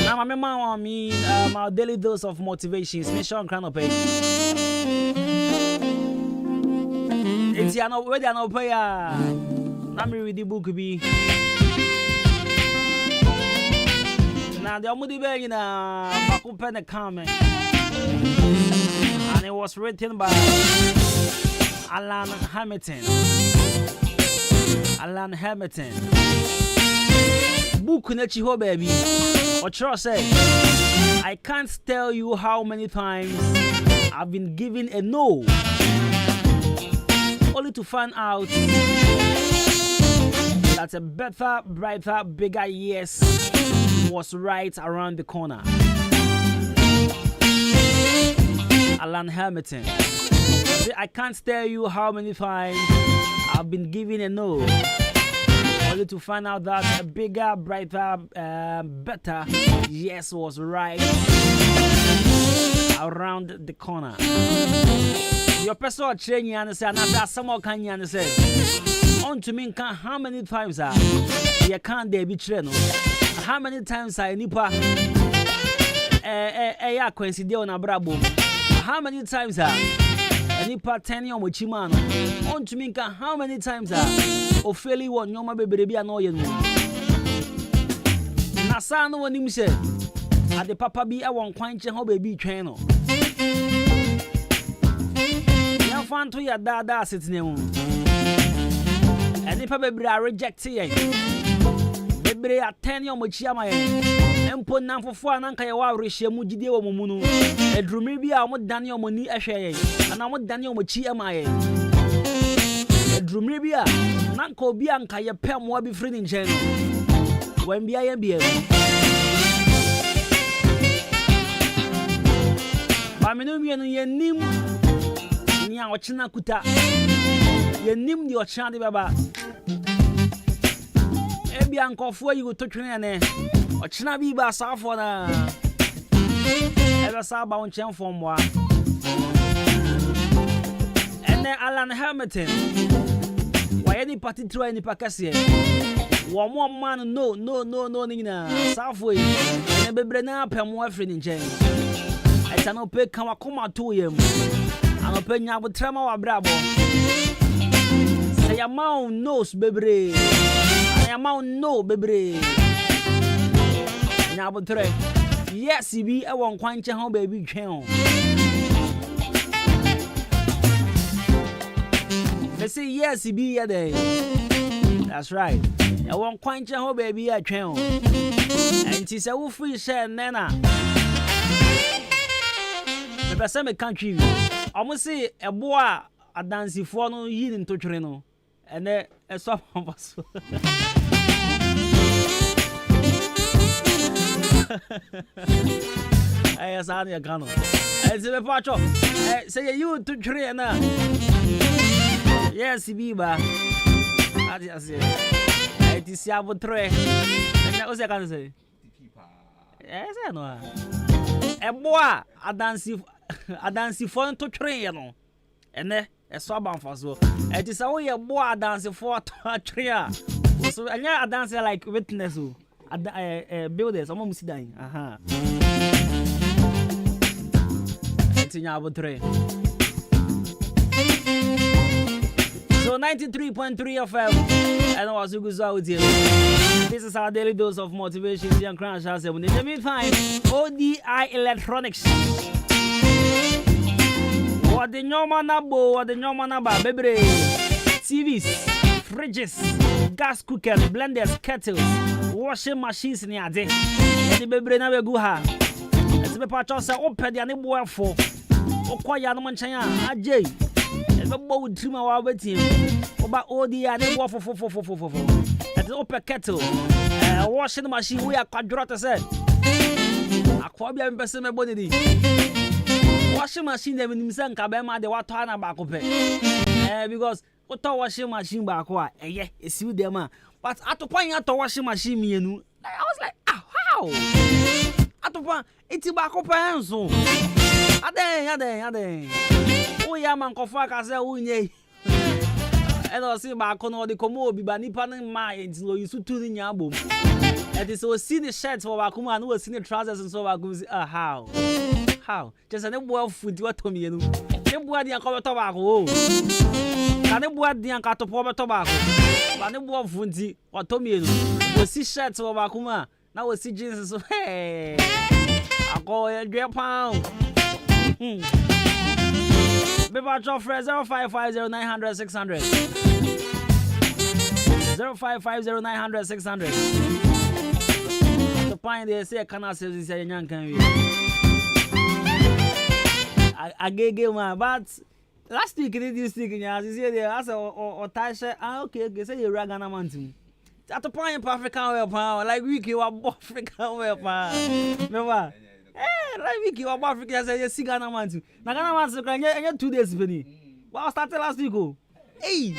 Speaker 15: Now, my mama, my daily dose of motivation, mission crown of pay. It's ya no, where they are no pay. Let me read the book be. Now, the only way in a open a comment. And it was written by Alan Hamilton. Alan Hamilton. Book Nechiho baby. Ochro say, I can't tell you how many times I've been given a no, only to find out that a better, brighter, bigger yes was right around the corner. Alan Hamilton. I can't tell you how many times I've been given a no, only to find out that a bigger, brighter, better yes was right around the corner. Your personal training and say, and that's someone can you say, on to me, how many times you can't they be trained? How many times I nipa coincide on a brabo? How many times nipa 10 on chimano? On to me, how many times Ophelia won Yoma baby annoying me. Nasano when him said, at the papa be a one quench and baby channel. You found to your dada sitting in. And if I baby are rejected, baby are 10 on Chama and put down for 4 and Kaya Rishi Mujidi or Munu. A drumibia, I want Daniel Moni Ashay, and I want Daniel Mochiamae. A drumibia, Nanko Bianca, your pam will be free in channel. When be I be Baminumian, ye nim Nia China Kuta, ye nim your chandy baba. Bianco for you to train or China be bass off for the ever saw bound chain from one. And then Alan Hamilton. Why any party through any Pacassia? One more man, no, Nina, Southway, and a Brena Pam friend in chain. I cannot pay Kamakoma to him. I'm a penny with Tremor or Bravo. Say a mount nose, baby. Amount no baby. Now but three. Yes, he be a one quench home baby channel. They say yes, he be there. That's right. I want quite a whole baby at channel. And she said, free share Nana. The Basame country. I must say a boy a dancing for no yin into Trino. And then a swap of us. I asked Annie a gun. I said, Pacho, say you to train. Yes, Biba. I said, it is Yabo Tre. And that was I can say. Yes, I know. A boy, a dancing for to train. And then a swab for so. It is only a boy dancing for a tree. So I a dancer like witness. Builders, I'm almost dying. Aha. It's in Yabo Tre. So 93.3 FM, and I was good out here. This is our daily dose of motivation. Young Crash has in the meantime, ODI Electronics. What the Nomanabo, what the Nomanaba, baby. TVs, fridges, gas cookers, blenders, kettles, washing machines in your day. And the baby never go ha. As the patches are open, the boy for. Okwaya no manchanya, Ajay. Everybody would trim our waiting. About ODI and they go for. At the upper kettle, washing machine, we are quadrata said. Aquabia and Pessim body. Washing machine, they will send Cabema, the water and back up. Because what washing machine back? Yeah, it's you there, man. But at the point at the washing machine, me and you, I was like, how? At the point, it's back up and so. Ade. Oh, yeah, man, Kofaka said, oh, yeah. And I see my corner the Como be Banipan mind, so you should tune in your boom. And it's so see the shirts for Wakuma and was seen the trousers and so I go, how? Just a boy food, what to me, and then boy the uncle tobacco. And then boy the uncle tobacco. But the boy fundy, what to me, was see shirts for Wakuma. Now we see Jesus, hey, I call a great pound. Beba Joffrey 0550900600 0550900600. The point they say cannot say this young can we. I gave my but last week did you stick in your house? You see there as or Tasha okay say you ragana mountain. At the point African well power like we you are African well power. Remember? Like Vicky, what Africa said, yes, Ghana man too. Now Ghana man so can you 2 days penny. Well, started last week. Hey,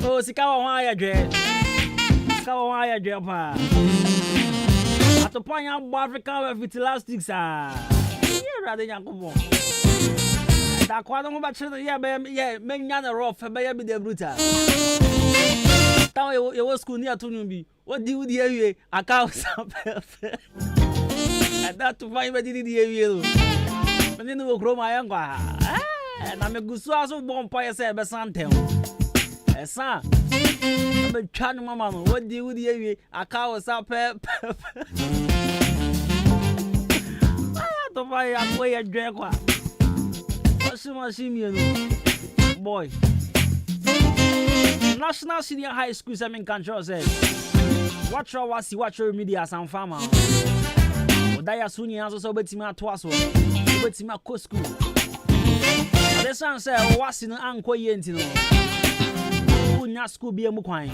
Speaker 15: oh, Sikawa wire dread. Sikawa wire dread. At the point of Africa with last week, sir. Yeah, rather young come on. That quite a much, yeah, men yana rough, baby, the brutal. Now you was school near to me. What do you hear? I can't stop. And that to find what did you? But then we'll grow my uncle. And I'm a good source of bonfire, said Bessantel. Son, I'm a child, mamma. What do you hear? I can't stop. I have to buy a way a drink. What's my senior boy? National Senior High School, Semin Control said, watch your media, some farmer. Daya Suni has also bet him at Twasso, bet him at Co School. The son said, what's in an uncle Yentino? Who not school be a Muquine?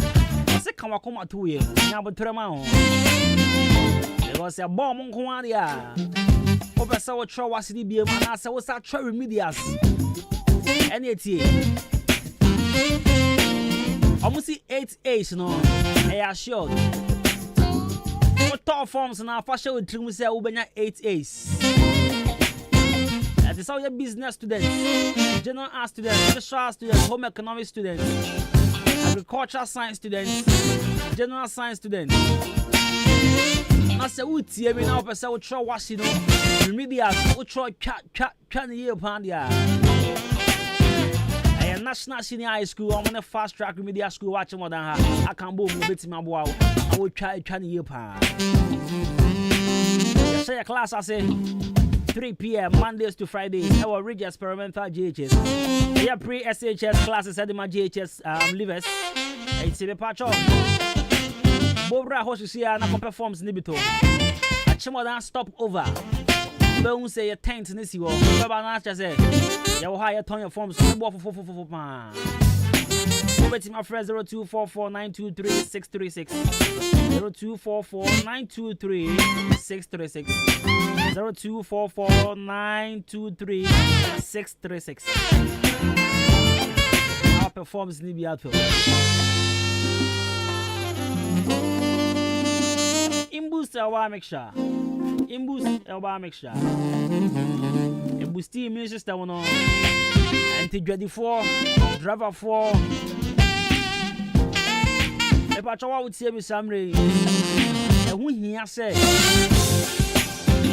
Speaker 15: I said, come on, 2 years. Now, but Tremao. There was a bomb on Kuadia. Over so a was the be a man, I said, what's that cherry medias? And it's almost 8 A's, no, I assure. What top forms now? Fashion with trim say Ubenya 8 A's. That is all your business students, general art students, special students, home economics students, agricultural science students, general science students. I say, "Uti, every now and then, we try wash it. Remedial, we try chat the year upon the National Senior High School. I'm on a fast track remedial school watching more than her. I can't boom a bit in my bow. I will try the year upon. Say a class, I say, 3 p.m. Mondays to Fridays. Our Ridge Experimental GHS. We are pre-SHS classes at my GHS livers. It's a patch of Bobra Hoshia and performs Nibito. A Chimodan stop over. Don't say a tent in this you. Baba Nacha said, you hire ton your forms. Over to my friend 0244923636. 0244923636. 0244923636. Our performance need be out for Imboost our mixture. Imboost our mixture. A boosty immune system on anti-dready driver 4. If I try to say me summary, and when he say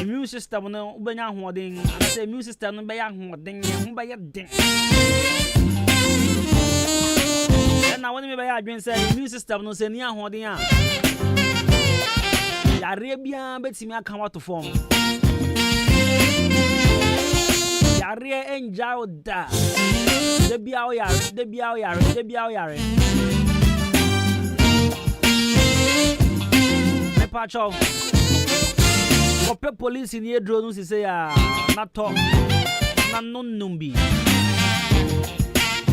Speaker 15: immune system no benya holding, I say immune system no benya holding, who by your ding. And now when me by your say immune system no say near holding. Arabia beti me come out to form. Yare enjao da. De biao yare. Me pacho. Ope police in here drone si say na talk. Na non numbi.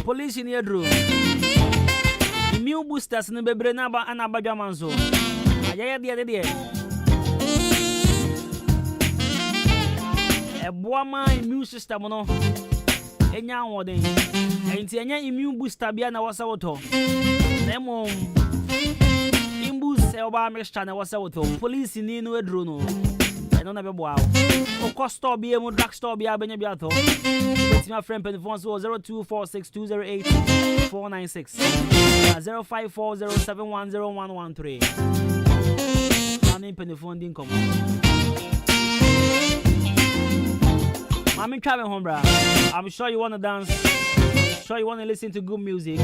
Speaker 15: Police in here drone. Immune boosters ne bebre na ba anabadwa manso. Ayaya dia. Boama immune system no enya wodin enti enya immune booster bia na wasa woto nemo imbus oba mixture na wasa woto police ni no edro no eno na bebo awo o store bia mu drug store bia benya bia to with my friend pen phone 0246208496 0540710113 pen phone din come I'm traveling home, bro. I'm sure you want to dance. Sure you want to listen to good music.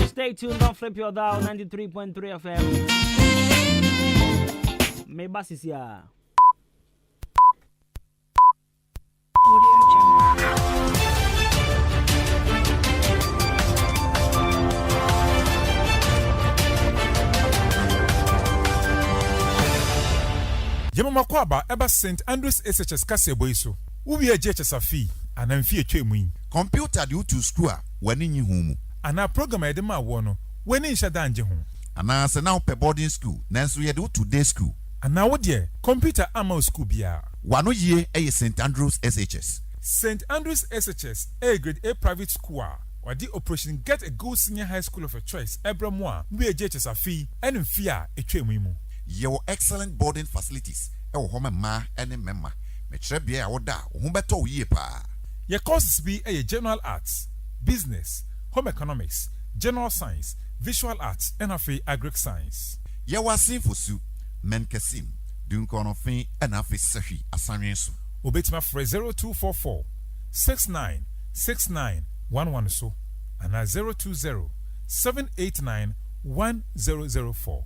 Speaker 15: Stay tuned. Don't flip your dial. 93.3 FM. Me basis ya.
Speaker 16: Yema makwaba eba St. Andrews SHS Kasebo iso. Ubi a JHS afi anamfi etwe mu yi.
Speaker 17: Computer di utu school a wani nyi hu mu.
Speaker 16: Ana program ede ma wo no wani nhya da nje ho.
Speaker 17: Ana se na pe boarding school nanso ye de utu day school.
Speaker 16: Ana wo de computer ama school bia.
Speaker 17: Wano ye eye St. Andrews SHS.
Speaker 16: St. Andrews SHS A grade A private school. Wadi operation get a good senior high school of a choice. Ebramwa we a JHS afi enmfi a etwe mu.
Speaker 17: Your excellent boarding facilities. Ewo home ma ene memma. Metrebia ya woda ohumbeto uye pa.
Speaker 16: Your courses be a general arts, business, home economics, general science, visual arts, and agric science.
Speaker 17: Ya wasin fosu menkesim dunkonofin and afi sahi asanyensu.
Speaker 16: Obetima for 0244 696911 so and 020 789 1004.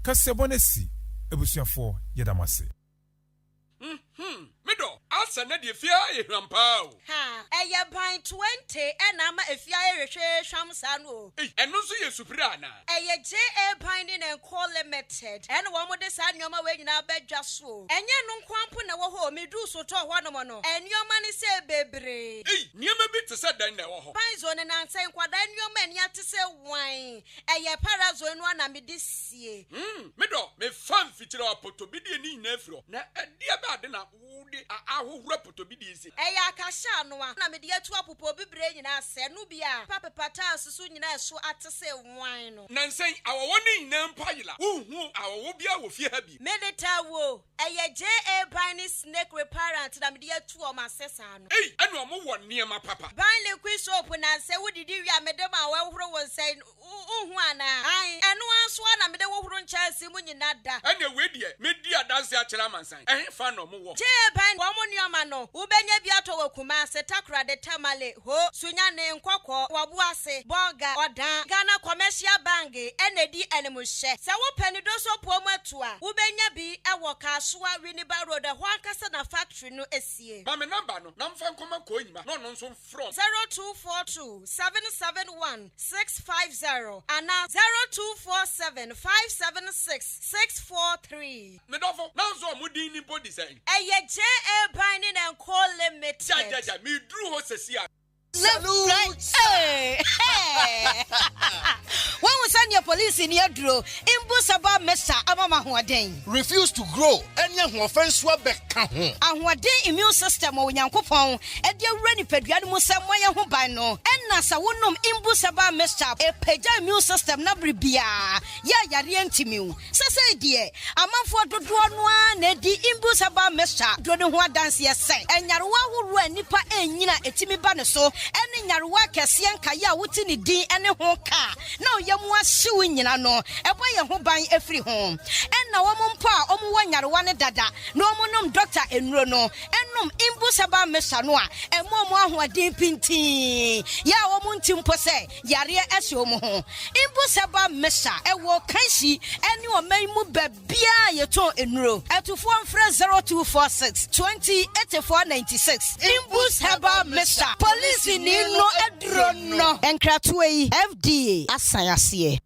Speaker 16: Kasebonesi ebusiafo yedamase.
Speaker 18: Mido, asa na die fia e hrampao.
Speaker 4: Ha, eye ban 20 na ma efia ehwehwe hwamsa no.
Speaker 18: Eno so ye supira na.
Speaker 4: Eye JA ban ni enko limited. Ene wo mo de sa nyoma we nyina badwa so. Enye no nkwampo na wo ho medu so to ho no mo no. Enyoma ni se bebre.
Speaker 18: Niema bi te se dan na wo ho.
Speaker 4: Ban zo ne nansen kwada nyoma ni ate se wan. Eye parazo enu na me de sie.
Speaker 18: Mido, me fan fitira apoto bi de ni na afro. Na dia ba de na wudi ahohura poto bi de si.
Speaker 4: Eye akasha no a na me de atu apopo bibre nyina se no bia. Papa pata susu nyina so ate se wan no.
Speaker 18: Nansen awowo ni nyina mpayila. Uhu awowo bia wo fie ha bi.
Speaker 4: Medeta wo. Eye JA Biny snake reparent na me de atu o masesa no.
Speaker 18: Enu omo wo niema papa.
Speaker 4: Ban liquid soap na se wodidi wi amedem a wahoro won say uhu ana. Ai enu aso na me de wohoro nchasi mu nyina da.
Speaker 18: Ene we die me di adanse a kira mansan. Fa no mo wo.
Speaker 4: JA Biny wo mo
Speaker 19: mama no ubenya biato wakuma setakra de tamale ho sunyane nkokọ wabuase bonga odan Ghana Commercial Bank enedi enemushe se wo peni do so pomatua ubenya bi ewo Kasua Winneba Road ho ankasa na factory no esie
Speaker 18: mama number no namfa nkoma ko nyima no no nso from
Speaker 19: 0242 771 650 and 0247 576 643
Speaker 18: Medofo nanzo mudi ni body say
Speaker 19: eye JA Binding and Call Limited
Speaker 18: ja me drew ho sesia
Speaker 20: Salute! Hey! When we send your police in your draw, Imbusaba Mesa Amama Huaden.
Speaker 6: Refuse to grow. Any offense will be
Speaker 20: and what day immune system or Yankopon, and dear Renny Pediamus Samoya Hubano, and Nasa Wunum Imbusaba Mesa, a Peja immune system Nabribia. Ya Yarientimu. Sasa dear, a man for the Duanwa, Nedi Imbusaba Mesa, Dronua dance yes, and Yarwa who ran Nipa and Nina Etimi Banaso. Ene nyaruwa kese nka ya wuti ni din ene ho ka na oyemu ahyew nyina no ebo ye ho ban afiri ho enna wo mpo a omu wa nyaruwa ne dada na omunum doctor enuro no enum Imbusaba Mesa no a emo ahoɔden pintin ya wo munti mpo se yare ahye omu ho Imbusaba Mesa ewo kanshi ene oman mu babia yeton enuro etufo mfre 0246 208496 Imbusaba Mesa police ni no edrono enkratwe FDA asayase.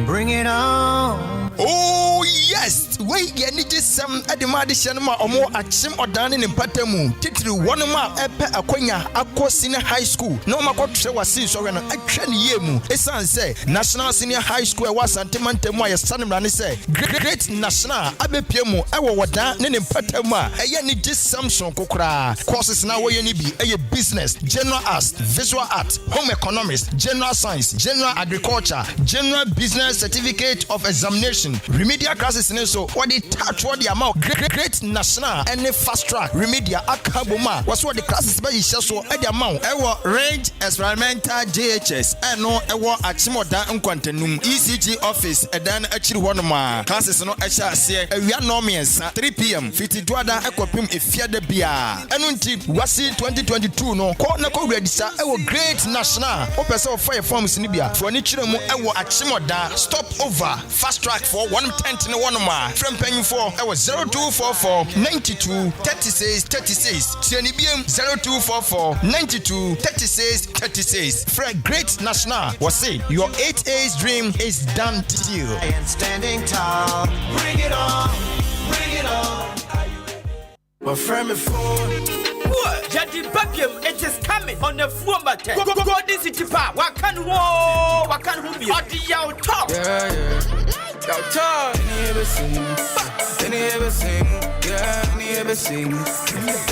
Speaker 21: Bring it on.
Speaker 22: Oh yes, we get some adimadition ma omo achim odane ne mpatamu titiri wonoma epe akonya akọ senior high school no makotwe wasi so we no atwa ne yemu esan say national senior high school e wasantemantemu aye sanemra ne say great national abepiemu ewo wodan ne mpatamu a eye ne Samson kokra courses na wo ye ni bi eye business, general arts, visual art, home economics, general science, general agriculture, general business certificate of examination, remedial classes in so what the touch what the amount great national and fast track remedial akaboma was what the classes by so at the amount ewo range experimental JHS and no ewo achimoda nkwantenum ECG office and then achiri wonoma classes no echa se awia no means 3 p.m. 50 dwada ekopim efiade bia enunti wasi 2022 no ko na ko register ewo great national opese of fire forms ni bia for ni chiremu ewo achimoda stop over fast track for 110 in one more from penny for I was 0244 92 36 36 TNBM 0244 92 36 36 for a great national was say your 8 A's dream is done deal.
Speaker 21: I am standing tall. Bring it on. Bring it on. My friend before.
Speaker 23: What? Jadi Babium, it is coming on the Fumbate. Go this city park. What can who be? At the out top.
Speaker 21: Yeah. Out top. Any ever sing. Yeah, any ever sing.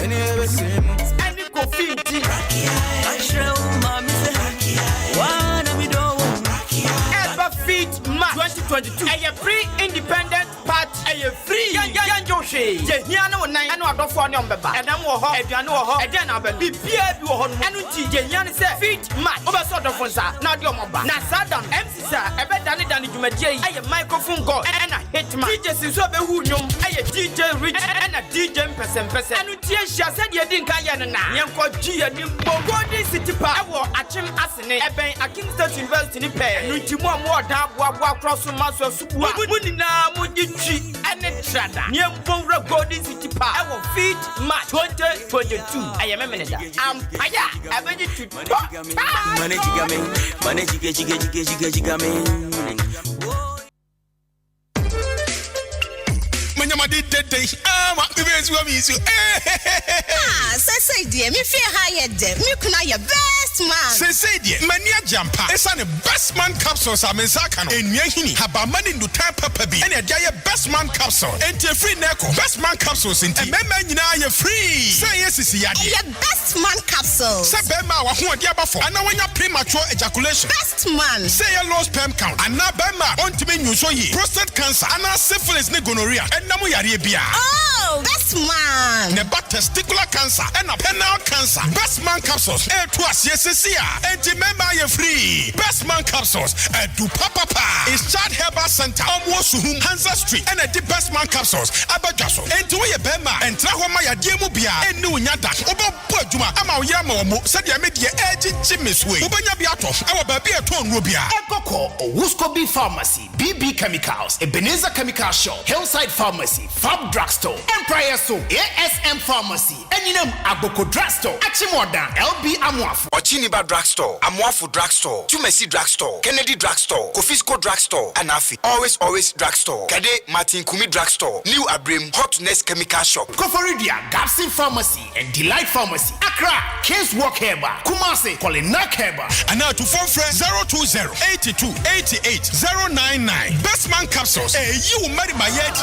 Speaker 21: Any ever sing.
Speaker 23: And you go feed it. I show my Mr. One we don't. Ever feed March 2022. A pre-independent party. A free young Joshi. Jeniano and I know for number. And I'm more if you know her. And then I'll be Pierre Duhon. And Jenian said, feet March. Over sort of ones are not your mobile. Now, Saddam, MC, sir, I bet done it than you may. I a microphone go and I hit my DJ is over who know. I a DJ Rich and a DJ person. And Tia said you didn't get an Yanko G and you go this city park. I will at him as an Eben at Kingston University in Pay. And you more down walk across the mass of Super. And a trada. Yampo Golden City Park. I will feed March 2022. I am a minister. I'm Paya. I bet you to
Speaker 20: say dear, me feel higher them. Me kuna your best man.
Speaker 24: Say dear, mania jampa. Esa ne best man capsules are mensaka no. Enye hini haba mani ndu time papa bi. Ene dia ye best man capsule. Enti free neko. Best man capsules enti. Emema nyina ye free. Say yes isi yade.
Speaker 20: Ye best man capsules.
Speaker 24: Say bema wa ho ade abafo. Ana wanya premature ejaculation.
Speaker 20: Best man.
Speaker 24: Say ye low sperm count. Ana bema ontime nyuso yi. Prostate cancer. Ana syphilis ne gonorrhea. Enna mo yare bia.
Speaker 20: Oh, best man.
Speaker 24: yeba testicular cancer and a penile cancer. Best man capsules. To us, yes, and remember you're free. Best man capsules. Do papa is Chad Herbal Center. Omosuhum Hansa Street and the best man capsules. Abagaso. And to your bema and Trahoma ya Diemubia and New Yada. Obo Pojuma Ama Yamo said ya media edge Jimmy's way. Ubanya Biato. Our baby at home Rubia.
Speaker 1: Ekoko, Wusko B Pharmacy, BB Chemicals, Ebenezer Chemical Shop, Hillside Pharmacy, Fab Drugstore, Empire So, ASM Pharmacy, Eninum Aboko Drugstore, Achimodan, LB Amwafu,
Speaker 3: Ochiniba Drugstore, Amwafu Drugstore, Tumesi Drugstore, Kennedy Drugstore, Kofisco Drugstore, Anafi, Always Drugstore, Kade Martin Kumi Drugstore, New Abrim, Hotness Chemical Shop,
Speaker 1: Koforidia, Gapsin Pharmacy, and Delight Pharmacy, Accra, Case Walk Heba, Kumasi, Kolinak Heba,
Speaker 24: and now to phone friend 020-8288-099. Best man capsules, you marry my head.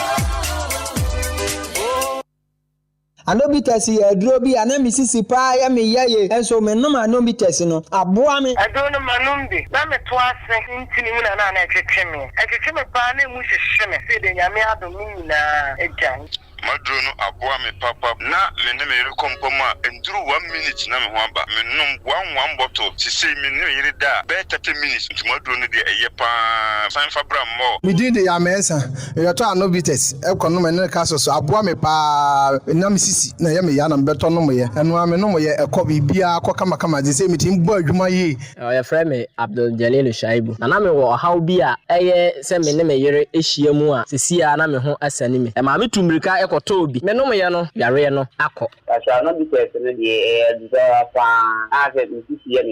Speaker 5: Anobites here, Drobi, and Mississippi, I me ye, and so me no anobites no. Abuame.
Speaker 11: I don't know Manumbi. I'm a twice in Tinina and a chimney. A chimney pan and wish a shimmy, said the Yamia Domina, a giant.
Speaker 25: Madrono Abuame Papa, na Menemere Compoma, and through 1 minute Namwamba, Menum 1 bottle, to say me no irida, better 10 minutes to Madrono de Yepa, San Fabra more.
Speaker 22: We did the Amesa, you are anobites, Economic Castle, Abuame Pa, Namisisi, Nayami Yan, Bertonomoye, and Wamenomoye, a copy Bia, Kokamakama, the same meeting, Boy,
Speaker 26: your friend Abdul Jalil Shaibu, and I'm a how Bia, send me name a year, Ishiamua, Sia, and I'm a home as enemy, and Mammy Tumbrika. Toby, Menomano, Yareno, Ako.
Speaker 27: I shall not be certain the as it is here,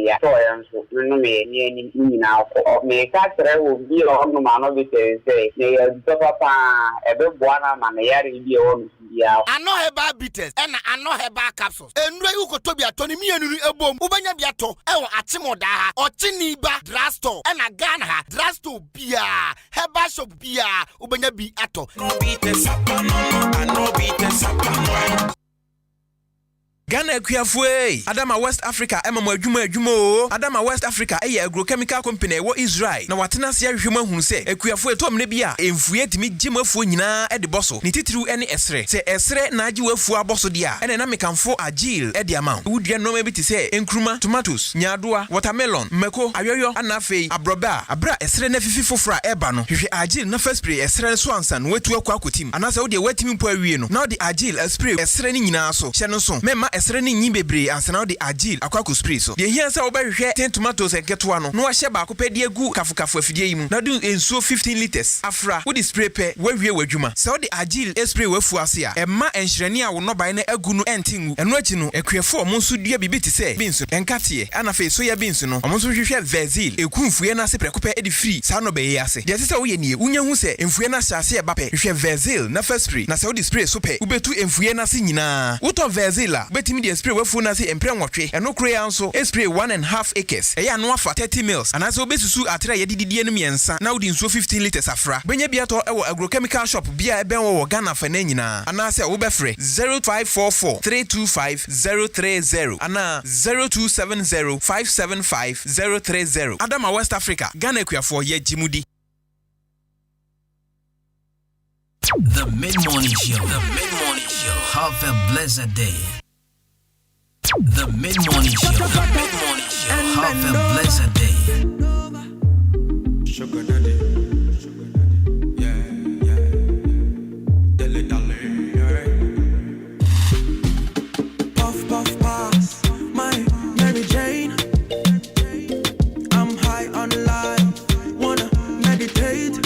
Speaker 27: now. May Catherine will be on the man of the say, may Papa, a big one, and a yard be on.
Speaker 1: I know her bad bitters, and I know her bad capsules. And where you could to be a Tony Mian, a bomb, Ubanya Biato, Achimoda, or Chiniba, Drasto, and a Ghana, Drasto Bia, her bash of Bia, Ubanya Bi Ato. No bitters, no bitters,
Speaker 28: Ghana Kuafwe, Adama West Africa, Emma Jumo, Adama West Africa, a agrochemical company, what Israel. Now, what Nasia human who say, a Kuafwe Tom Nebia, influate me Jimo Funina at the bosso, Nititu any esre, say esre Najua Fua Bossodia, and an American for Agile at the amount. Would you know maybe to say, Enkruma, tomatoes, Nyadua, watermelon, Meko, Ayoyo, Anafe, Abroba, Abra, esre nefi for Ebano, Agile, no first spray, esre Swanson, wet to a quakutim, and as I would wet him per now the Agile, a spray, esre Ninaso, Shannon, Mema. Esreni nyibebre ansa na de agile akwaku spray so de hia se obehwe 10 tomatoes enketo no no ahye ba akopɛ de agu kafukafu afidie yimu na do ensuo 15 liters afra wo de spray pɛ wawie wadwuma se wo de agile spray wafu ase a ɛma enhyerene a wo no ban na agu no entingu ɛno achi no akuefo mo nso dua bibi te sɛ beans enkatie ana fe so ya beans no mo nso hwehwɛ vezil ekumfue na se prekopɛ edi free sa no bɛyɛ ase de sɛ wo ye nie unya hu sɛ emfue na hyase ɛba pɛ hwehwɛ vezil na first spray na se wo de spray so pɛ ubetu emfue na se nyina wo to vezil a betimi de spray wafu na se empre nwotwe eno kure ya nso spray 1.5 acres ɛyɛ no afa 30 mils ana se obesusu atra ye dididie no miensa na wo di nsuo 15 liters afra benya bia to ɛwɔ agrochemical shop bia ɛbɛn wɔ Ghana fa na nyina ana se wo bɛfrɛ 0544 325 030 ana 0270 575 030 Adama West Africa Ghana kuafo ye jimudi.
Speaker 7: The Mid-Morning Show. The Mid-Morning Show. Have a blessed day. The Mid-Morning Show. The Mid-Morning Show. Have a blessed day.
Speaker 21: Sugar daddy. Yeah. Dilly dally. Puff, puff, pass. My Mary Jane. I'm high on life. Wanna meditate.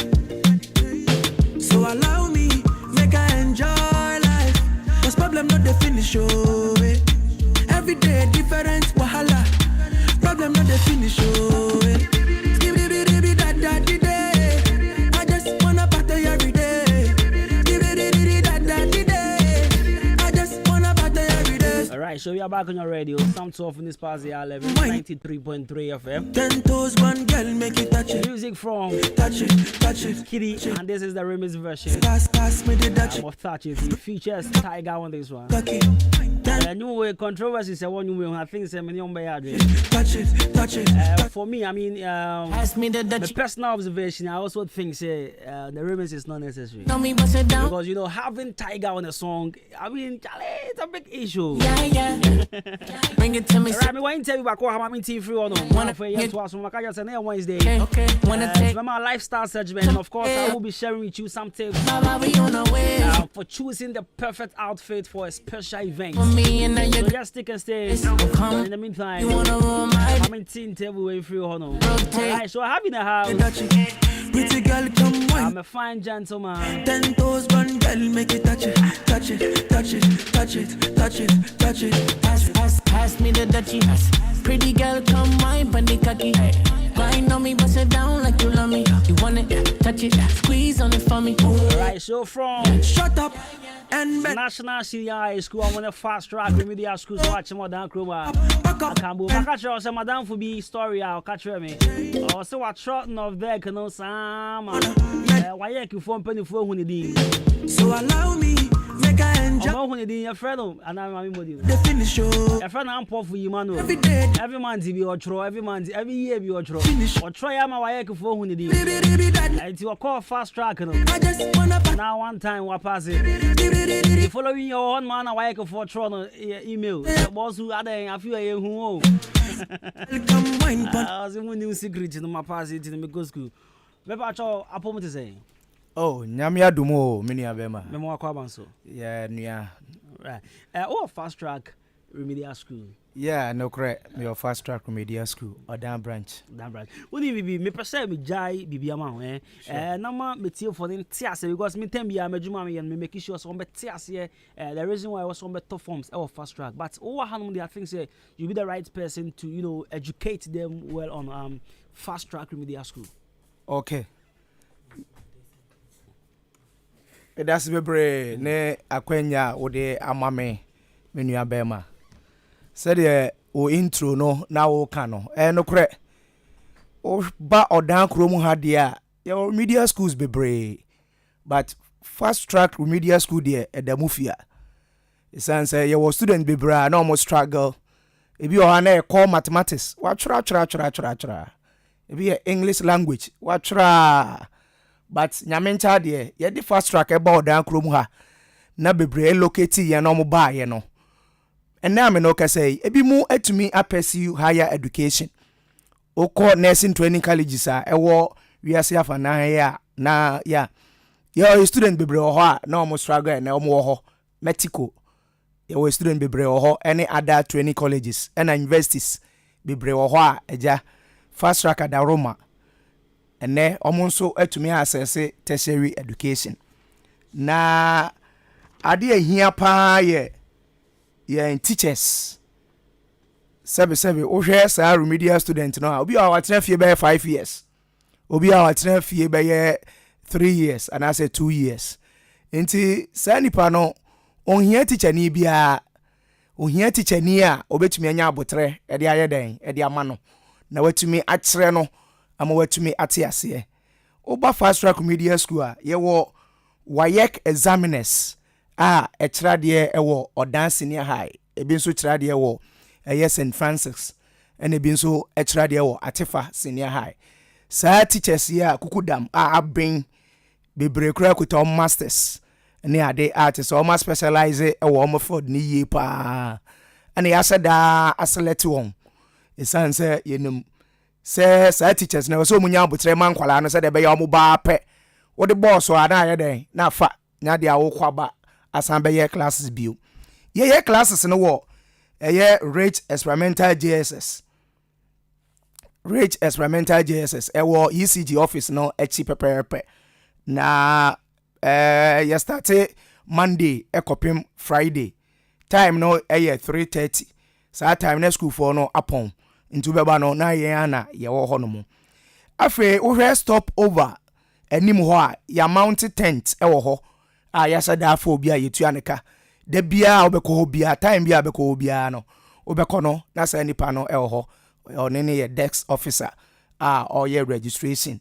Speaker 21: So allow me, make I enjoy life. Cause problem not the finish, oh. Every day different wahala. Problem not the finish, oh. I just wanna party every day. I just wanna party every day.
Speaker 15: All right. Right, so we are back on your radio. Some 12 in this past year 11, 93.3 FM.
Speaker 21: 10 toes, one girl, make it touch it.
Speaker 15: Music from
Speaker 21: Touch it,
Speaker 15: Kitty, and this is the remix version.
Speaker 21: Pass me the touch it.
Speaker 15: Of Touch It. It features Tiger on this one. New way controversy is one new way. I think it's a million by
Speaker 21: touch it.
Speaker 15: For me, I mean, the personal observation, I also think the remix is not necessary. Because, you know, having Tiger on a song, I mean, it's a big issue.
Speaker 21: Yeah. Bring it to me.
Speaker 15: Right, I mean, why you tell me about how I'm free or no? One for years was from Macaya Wednesday.
Speaker 21: Okay.
Speaker 15: My lifestyle segment, and of course, I will be sharing with you some tips for choosing the perfect outfit for a special event. So just stick and stay. In the meantime, I'm in teen table way free or no. Alright, so I have in the house.
Speaker 21: Pretty girl, come wine.
Speaker 15: I'm a fine gentleman.
Speaker 21: 10 toes, one girl, make it touch it. Pass me the Dutchie. Pretty girl, come wine, bunny cocky. Grind on me, bust it down like you love me. You want it, touch it, squeeze on it for me.
Speaker 15: Alright, so from
Speaker 21: Shut up and bet.
Speaker 15: National Senior High School, I want a fast track remedial school to watch more than Kruma. I can't believe I catch you, madam, for be story. I'll catch me. Oh, so what short of there can know some. Why you phone penny for who need.
Speaker 21: So allow me, make I enjoy.
Speaker 15: I'm not your friend, and I'm
Speaker 21: the finish show.
Speaker 15: A friend I'm poor for you, man.
Speaker 21: Every day,
Speaker 15: every month, be your tro, every month, every year, be your tro. Or try my wire for who need. It's your call fast track.
Speaker 21: I just wanna
Speaker 15: now one time, what pass it. Following your own man, I wire for tro email. The boss who are there, I feel a who. I was in new secret in my pass it in the go school. Maybe I saw a poem to say.
Speaker 22: Oh, Nyame Adwuma mini abema.
Speaker 15: Memo akwabanso.
Speaker 22: Yeah, nia.
Speaker 15: Right. Fast track remedial school.
Speaker 22: Yeah, no correct. Me fast track remedial school or down branch.
Speaker 15: Down branch. Woni bibi me pese me jai bibi ama ho na ma metie for den tiase because me tem bia madwuma me me make sure so be tiase the reason why I was on better forms fast track but over hand I think say you be the right person to, you know, educate them well on fast track remedial school.
Speaker 22: Okay. That's bebre ne akwenya ode amame menu abema. Said o intro no na wo ka no. No kre. O ba odan krom ha dia. Your media schools bebre. But fast track remedial school there at the mufia. It sounds say your student bebre no almost struggle. If you are na call mathematics, what tra. If you English language, what tra. But nyamencha de ye the fast track about dan krom ha na bebre locate ye no mo ba ye no and now me no ka say ebi mu atumi pursue higher education oko nursing training colleges a ewo wiase afa na ya na ya your student bebre ho a na mo struggle na mo ho medical your student bebre ho any other training colleges and universities bebre ho a eja fast track Adwuma. And then almost to me access tertiary education. Na idea here pa ye in teachers. Seven o share remedial student no. Obi our training be 5 years. Obi our training be 3 years and I say 2 years. Enti sa nipa no on here teacher ni bia on here teacher ni a obetumi anya abotre e de aye den e de ama no. Na watumi akyere no ama watumi ate ase oba fast track media school a ye wo WAEC examiners e trade e wo Odan Senior High e bi nso trade e wo St Francis and e bi nso e trade e wo Atefa Senior High sa teachers ya kukudam abin bebre kura kuta masters ne ade artists o ma specialize e wo Omford ni ye pa and ya sada aselect won e san say yenum say teachers na so munya abotre man kwala no say de be ya omuba pe wo de boss o ada ye den na fa nya de awo kwaba asan be ye classes bio ye classes no wo ye rich experimental JSS e wo ECG office no echi pepepe na ye start Monday e kopim Friday time no ye 3:30 sa time na school for no upon into beba no na ye ana ye wo ho no mo afi wo stop over enim ho a ya mount tent e wo ho a ya sada afọ obi a yetu aneka
Speaker 1: de bia obekọ bia time bia obekọ bia no obekọ no na sa nipa no ho one ne ye desk officer or ye registration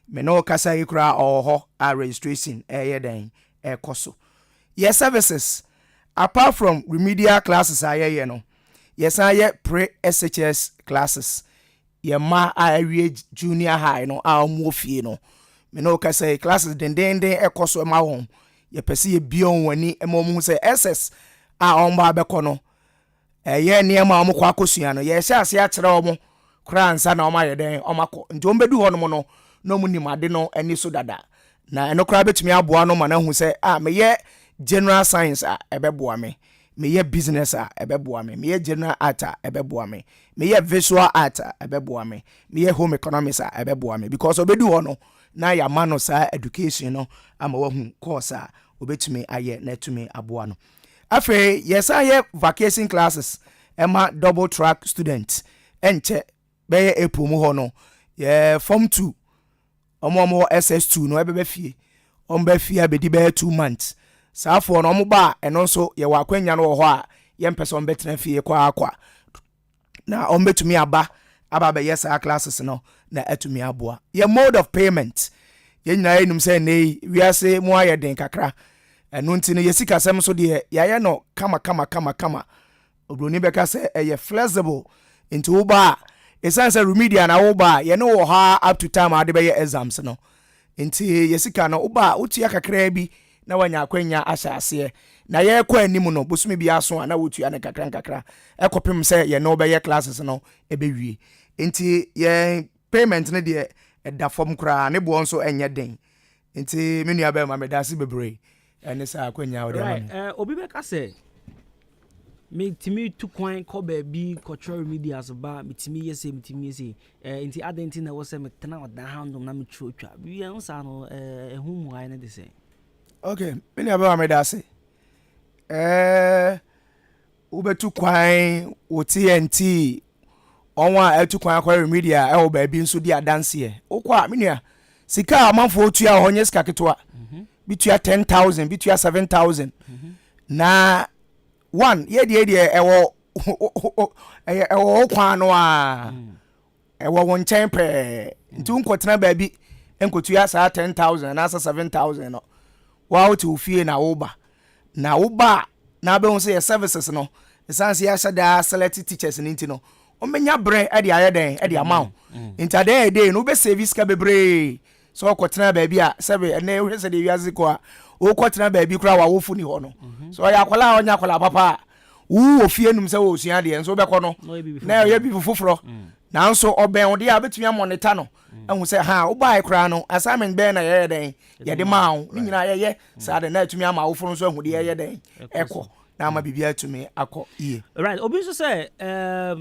Speaker 1: me no kasa ikra ho registration ye den koso ye services apart from remedial classes aye no yes aye pre SHS classes ye ma awie junior high no mo fie no me no kasa classes den koso ma won ye pese ye bion wani emu say SS on ba beko no ye niema omkwa akosua no ye sha ase a kire omo kra nsa na oma ye den omako nti ombedu ho no no mu nimade no ani so dada na eno kra betumi aboa no ma na hu say me ye general science ebeboa me ye business ebeboa me ye general art ebeboa me ye visual art ebeboa me ye home economics ebeboa me because obedu ho no na ya mano sa education no ama wahu course obetumi aye na tumi aboa no afi yes aye vacation classes ema double track student enche be April mu ho no ye form 2 omo SS2 no ebebe fie omba fie abedi be 2 months saafo no mo ba eno so ye wa kwanya no ho a ye mpese on betena fie kwa na on betumi aba be yes classes no na atumi aboa ye mode of payment ye nyina enum say nei wiase mu aye den kakra eno nti no yesika sem so de ya no kama obroni beka say ye flexible into uba esanse remedial na uba ye no ha up to time ade be exams no nti yesika no uba utia kakra bi na wanya akwanya asase na ye kwa anim no bosumi bi aso na wotua ne kakra ekopem say ye no be ye classes no ebewie nti ye payment ne de da form kra ne bo nso enye den nti menu aba ma medase bebre ene sa akwanya wo de ma
Speaker 15: obi be ka say me timi tu kwan ko ba bi cultural media so ba me timi yese nti adenti na wo say me tena odan handom na me twotwa bi en sa no ehu mu ai na de say
Speaker 1: okay menu aba ma medase ubetu kwan wo TNT onwa etukwan akwa media e wo ba bi nso di adanse okwa menua sika amanfo otua honye sika ketwa bitua 10,000 bitua 7,000 na one ye ewo kwan no a ewo won champe ntu nkotena ba bi enkotua sa 10,000 na sa 7,000 no wa otu fie na woba na be won say services no esanse ya shada select teachers ninti no omenya bre e de ayeden e de amount intade dey no be service ka bebre so okotena ba bi a sebe ene hwese de wiase ko a okotena ba bi kura wa wofu ni ho no so ya kwala onya kwala papa wo ofie num se wo sua de enso be ko no na ye bi fufuro na nso oben wo de a betumi amonita no ehun se ha wo bai kura no assignment be na ye den ye de ma wo ni nyina ye sa de na atumi ama wo furu nso ehun de ye den eko na ma bibia tumi akọ iye
Speaker 15: right obi so say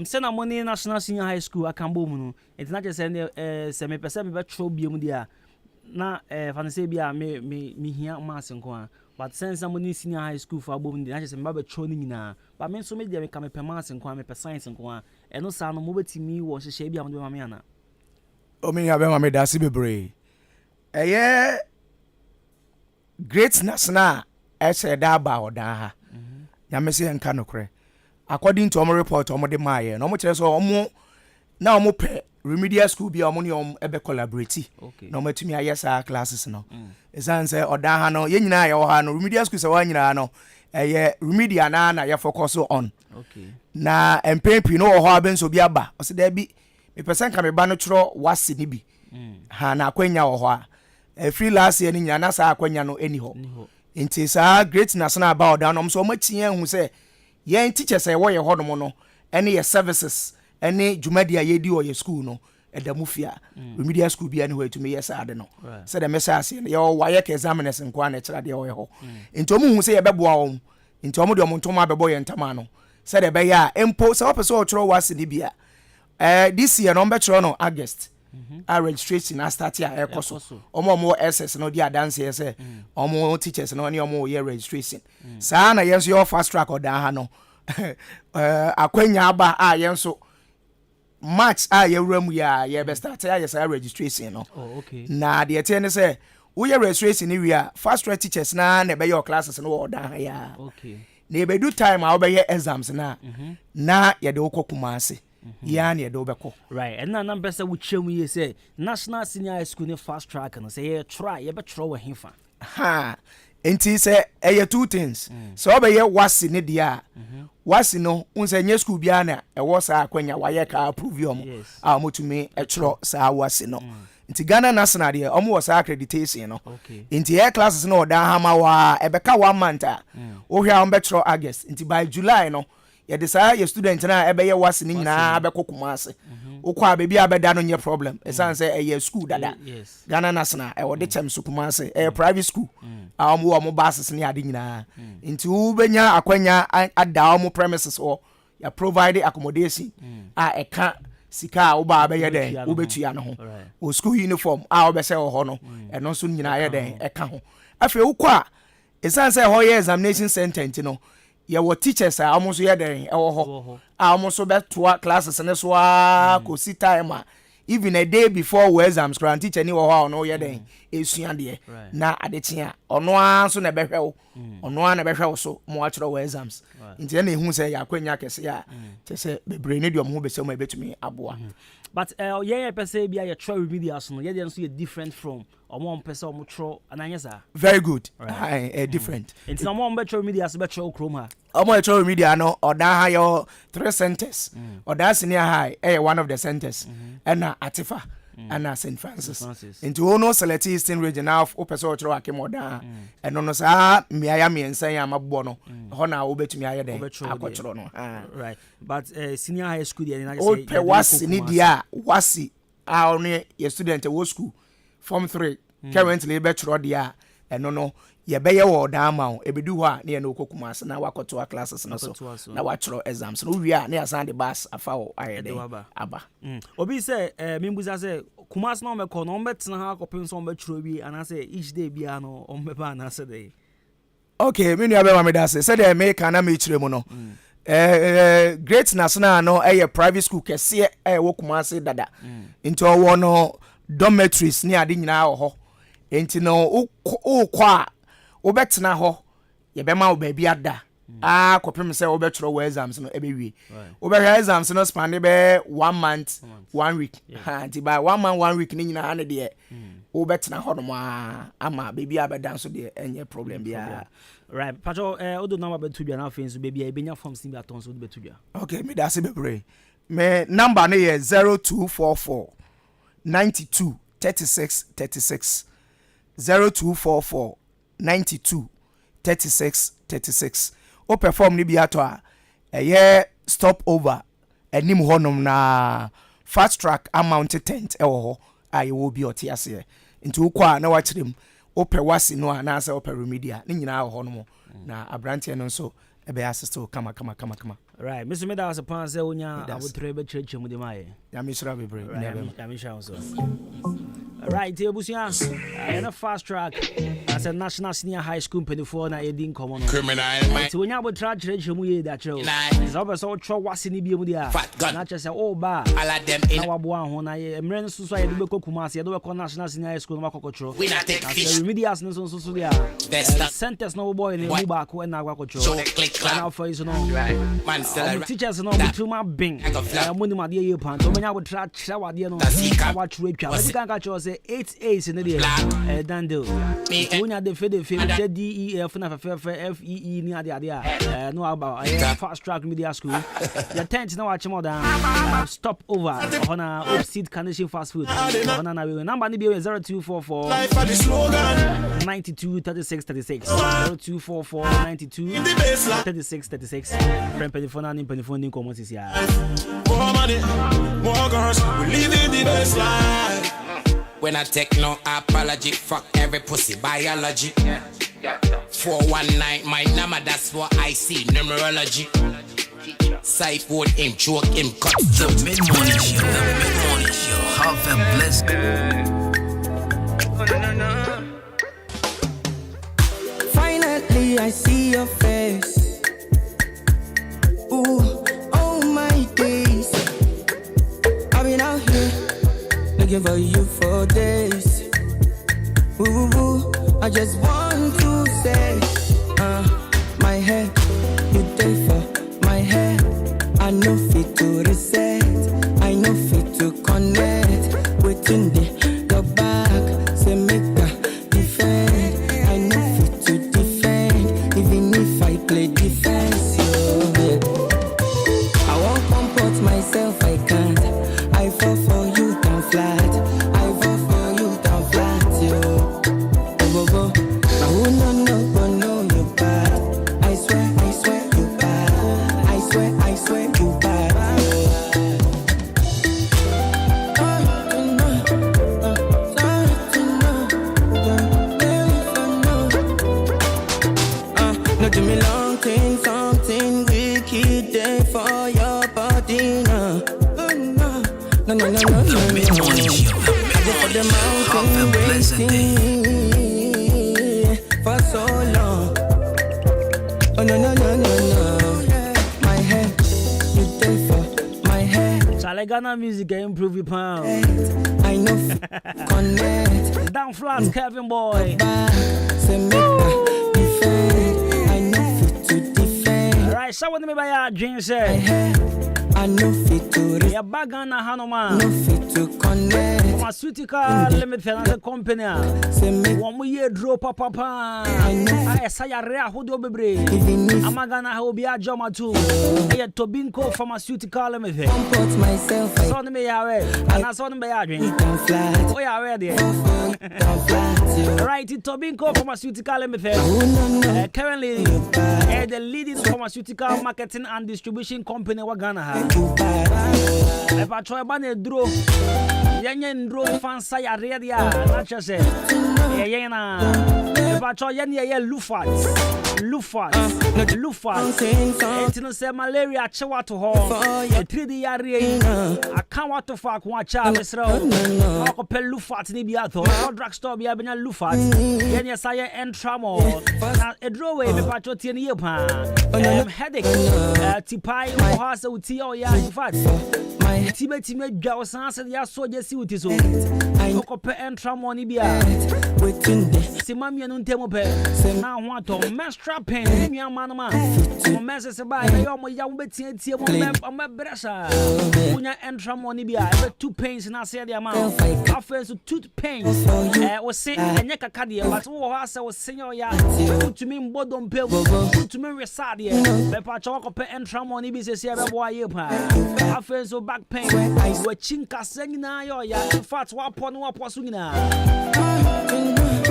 Speaker 15: say na money national senior high school akambo mu no international say me pese me be tro biem dia na fancy bia me hia mass nko a but since money senior high school for abom dia say me be tro ni nyina but me so me dia me ka me pe mass nko a me pe science nko a eno sa no mo betimi wo hye bia mo de ma me ana
Speaker 1: o me ya be ma me da si bebre great national da ba odan ha nyamese enka nokre according to omo report omo de maye no omo kire so omo na omo pe remedial school bi omo ne omo ebe collaborate na omo tumi ayesa classes no esanse odan ha no ye nyina ye ha no remedial school se wa nyina no remedial na ye focus on na MPP no ho abenso bi aba o se da bi me person ka me ba no tro wase ni bi ha na akwanya ho a free last year ni nyina na sa akwanya no eni ho inti sa great national about down so machi hu say ye teachers e wo ye hono no ene ye services ene jumadia ye di o ye school no edamufia remedial school bia ne ho etumi ye sa ade no say the message ye wa ye ka examiners nkwa na kira de wo ye ho inti omu hu say ye beboa wo inti omu de omu ntoma bebo ye ntama no say the be ya empo say opese o tro wase ni bia this year no be tro no August a registration na start here ekoso omo SS no dia dance here say omo teachers no ne omo ye registration sa na yenso your fast track odan ha no akwanya aba a yenso March a ye wram ya ye be start ya say registration no na de tie ne say wo ye registration ni wi a fast track teachers na be your classes no odan ha ya na ebedu time a obeye exams na na ye de wokɔ Kumasi ya na ye de wobɛkɔ
Speaker 15: right and na pesa wo twem ye say national senior high school ne fast track no say ye try ye be try wo hefa
Speaker 1: ha enti sɛ ɛyɛ two things sɛ obeye wasi ne dia wasi no unse nye school bia na ɛwɔ saa akwanya wayɛ ka approve yom a motumi ɛtwerɛ saa wasi no nti Ghana national de omo was accreditation no nti air classes no da hama wa ebeka 1 month a wo hwɛ am betro August nti by July no ye de saa ye student na ebeye wase ni nyina abekɔ Kumasi wo kwa baby abeda no nye problem esan say eye school dada Ghana national e wo de chem su Kumasi e private school a omo bases ni ade nyina nti wo benya akwanya ada omo premises wo ya provide accommodation a eka sika wo ba be ye den wo betua no ho wo school uniform a wo be se ho no eno so nyina ye den eka ho afi wo kwa esan say ho ye examination center ntino ye wo teachers a almost ye den e wo ho a almost be to classes ne so a ko si time a even a day before we exams grant teacher ni wo ho no ye den esua de na adetia ono a so na be hwe wo ono a na be hwe wo so mo a kyerɛ wo exams nti na ehu sɛ yakwanya kɛse a kyɛ sɛ bebre ne de ɔmo ho bɛsɛ mo ebetumi aboa
Speaker 15: but ye pese bia ye try remedials no ye dey so ye different from omo pese omo tro ananyesa
Speaker 1: very good different
Speaker 15: nti na omo be try remedials be try okrom ha
Speaker 1: omo try remedial no oda ha yo 3 centers oda senior high one of the centers na Atifa and St. Francis. Into ono select Eastern regional opeso tro akemoda eno no sa miaya miensan ya mabono ho na wo betumi aye den akotro no
Speaker 15: right but senior high school dey na
Speaker 1: say o wasi ni dia wasi a ono ye student wo school form 3 currently be tro dia eno no ye beye wo da ma o ebedu ho a na ye no Kumasi na wakoto classes no so na watro exams no wi a na asan de bus afa wo aye den aba
Speaker 15: obi say mimbuza say Kumasi no meko no mbetena ha kopin so mbetro bi ana say each day bia no ombeba na say dey
Speaker 1: okay me nua be ma me da say de me kan na me kire mu no great national no private school kese wo Kumasi dada into wo no dormitories ni ade nyina ho enti no ukwa obetena ho ye be ma obabi ada kopem se obetro wo exams no ebewie obehwe exams no span be 1 month 1 week enti by 1 month 1 week ni nyina ne de obetena ho no ama baby abeda so de enye problem bia
Speaker 15: right pacho odo number betu bia na fensu baby e benya form sin bia ton so betu bia
Speaker 1: okay me da se bebre me number ne ye 0244 92 36 36 0244 92 36 36 o perform ni biato a stop over enim honom na fast track amount tent ewo ho aye wo bi otiase nti ukwa na wachirem o pewasi no a na se o perumedia ni nyina ho no na abrante no so ebe assist kama
Speaker 15: right Mr. Meda was upon say onya abotre be church mu de mai
Speaker 1: ya mi sura bebre
Speaker 15: ya mi sha so right ebusia na fast track as a national senior high school 24 na edin common
Speaker 24: criminal
Speaker 15: ti onya abotre church mu ye da chero so be so tro wase ni bi mu dia na che say o ba na wabo ho na emre no so ye de be Kumasi ye do be national senior high school no makokotro
Speaker 24: we not take fish
Speaker 15: remedials no so dia centers no boy ni mu ba ko na akokotro na for is no man teachers no bituma bing money ma dey pan to menya wo tra wade no wa churu atwa we kan ka cho say 8 in the dando wonya de fe DEF na FEE ni ade no about fast track media school your tent na wa chimo down stop over on Seed Carnation fast food on na we number ni be 0244 92 36 36 0244 92 36 36 Penifone comment is here.
Speaker 21: More money, more girls, we living the best life.
Speaker 23: When I take no apology, fuck every pussy biology. 419, my number, that's what I see, numerology. Sideboard him, choke him, cut.
Speaker 7: The mid-morning show, have a blessed
Speaker 21: Finally, I see your face. Ooh, oh my days. I've been out here looking for you for days. Ooh, I just want to say, my head You day for my head. I know fit to reset. I know fit to connect. Within the back, say make a defend. I know fit to defend, even if I play defense. Yeah. I won't comport myself, I can't. I fall for you down flat. I fall for you down flat, yo. Go go. Now who no you bad. I swear you bad. I swear you bad. No do me long thing, something wicked day for your body now. No.
Speaker 7: The mid-morning show. Have a blessed day.
Speaker 21: For so long. Oh no. My head, you day for my head.
Speaker 15: Chale Ghana music improve your pound.
Speaker 21: I know connect.
Speaker 15: Down flat, Kevin boy.
Speaker 21: Say make a defend. I know fit to defend.
Speaker 15: Alright, so what me by your dream say?
Speaker 21: I know fit to reset.
Speaker 15: Your bag on a Hanoma.
Speaker 21: No fit to connect.
Speaker 15: Pharmaceutical limited and the company.
Speaker 21: Say make
Speaker 15: 1 year draw papa. I say a rare hood obebre. Amagana Hobia Joma too. I Tobinco Pharmaceutical limited.
Speaker 21: Comport myself. I
Speaker 15: saw me away. And I saw them by your dream. Oh, yeah, ready. Right, Tobinco Pharmaceutical limited. Currently, the leading pharmaceutical marketing and distribution company wa Ghana ha. If I try ban a draw, Yan draw fancy a ready. Not just say, Yana. If I try Yan Lufat. It's say malaria chawa to home. A 3D area. I can't want to fuck one child. Miss Row. I could pay Lufat Nibiato. Or drugstore be a Lufat. Then yes, I end trouble. A drawway, the patrot in the headache. Tipai or has a tea or ya. In fact, my Tibet girls answer the so just see what is all. I could pay end trouble Nibia. Within this, Simamia Nuntemope. Now want to menstrual pain. Me a man. I'm messing by my young betty and tea on my bressa. Unya and Tramonibia, 2 pains and I said the amount. Offers to 2 pains. I was saying, and Yaka Cadia, but all I was saying, to me, Bodom Pill, to me, Resadia, the Pachoka and Tramonibis is here, boy. Offers of back pain. Were Chinka singing, in fact, Wapon Wapasuna.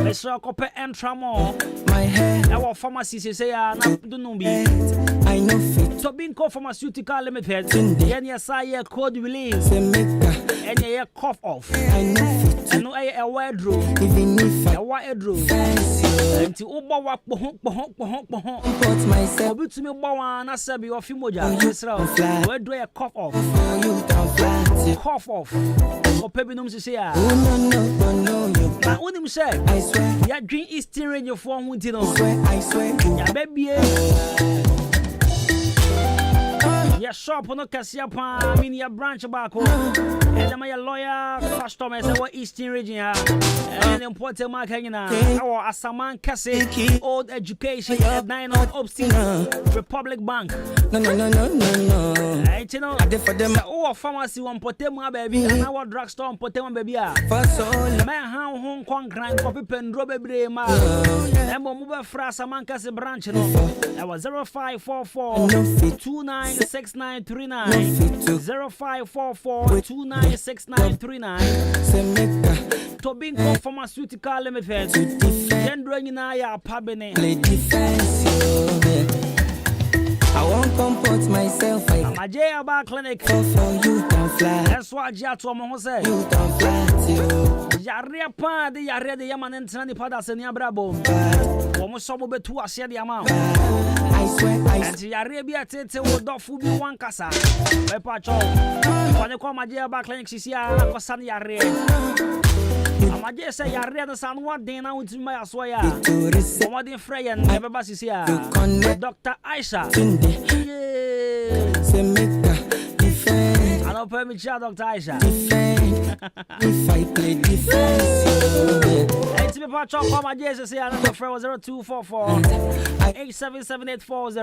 Speaker 15: Let's rock up and Tramon. My head, our pharmacy say, I know fit. So being called pharmaceutical limited, any SIA code release, and a cough off. I know fit. And no a wardrobe, even if I wardrobe. Until Oba put myself. But to me, Bowan, I said, be off Moja. Where do I cough off? Cough off. Or Pebinum to say, I wouldn't say, I swear, your drink is steering your phone with you. I swear, yeah, baby. Your shop on the Cassiapa, I mean, your branch back home. And my lawyer, customers, our Eastern region, and important marketing. Our Asaman Cassie, old education, 9 on Obscene, Republic Bank. No. I know, for them, our pharmacy on Potema, baby, and our drugstore on Potema, baby. For so, man, Hong Kong grind, copy pen, Robert Brema, and move for Asaman Cassie branch. I was 0544 296939 0544 296939 Tobinco Pharmaceutical Limited. Gendron in our pabine.
Speaker 21: I won't comport myself.
Speaker 15: I'm a J.A. clinic.
Speaker 21: For you can fly.
Speaker 15: That's what Jatomo say.
Speaker 21: You can fly.
Speaker 15: Yaria pa de Yaria de Yaman and Tani Padas and Yabrabo. Almost some of it to us, the amount.
Speaker 21: I swear,
Speaker 15: and Yarabia Tete will do for me 1 casa. Pacho. When you call my J.A. clinic, she's here. I'm a son Yaria. I'm a just say Yaria the son what day now to my Aswaya. What in Frey and never bus is here. Dr. Aisha. I don't permit you, Dr. Aisha.
Speaker 21: If I play defense,
Speaker 15: To be part of my Jesus here, number 0244 877-840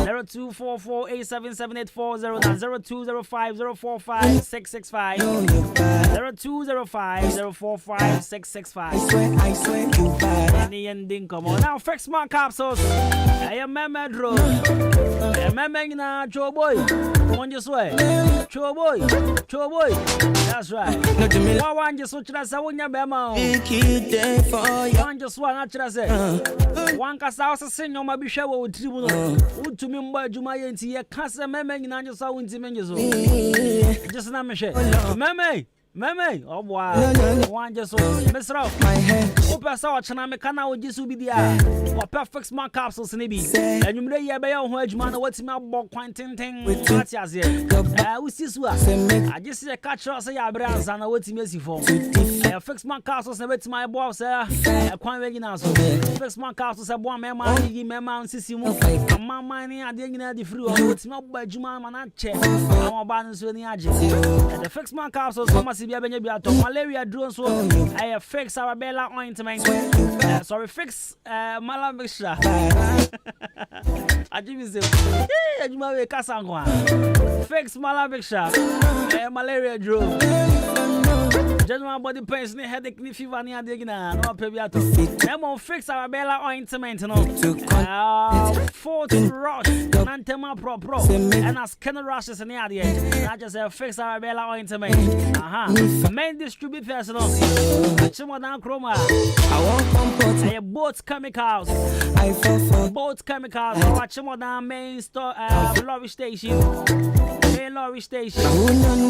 Speaker 15: 0244 877-840 0205 045 665 0205 045 665. I swear you bad. Any ending, come on. Now, fix my capsules. I am Memedro. I am Memegna, Joe Boy. On your way. Joe Boy. Joe Boy. That's right. Why want you so to say when you're Bema? One just one, actually, say. One cast house a sing on my bishop with tribunal. Would to me by Jumay and see a cancer Memegna, your sound to Menzo. Just not Michelle. Meme, oh wow, one just Miss Rock, my head. Open saw China Mecana with this will be the or perfect smart capsules in Ibi. And you may be on wedge man, what's my book quantum thing? We see I just see a catcher say Abrams and what's messy for. I fix my capsules and what's my boss, a quite regular. Fix my capsules, a one man, Mema, Sissimo, and my money, I didn't know the fruit. What's not by Juma and check. I'm a balance with the agent. And the fix my capsules from malaria drones so I fix Arabella ointment. Sorry, fix Malabisha. I give you Adwuma Kasangwa. Fix Malabisha. Malaria drone. General body pains, headache, fever, near digna. No pebiato. Emon fix Arabella ointment. No. 40 rush. Nantema pro. And a skin rushes in the area. I just fix Arabella ointment. Main distribute personal. Chimodan Chroma. I want comfort. Both chemicals. I fall. Both chemicals. Chimodan main store. Lorry station. Main lorry station.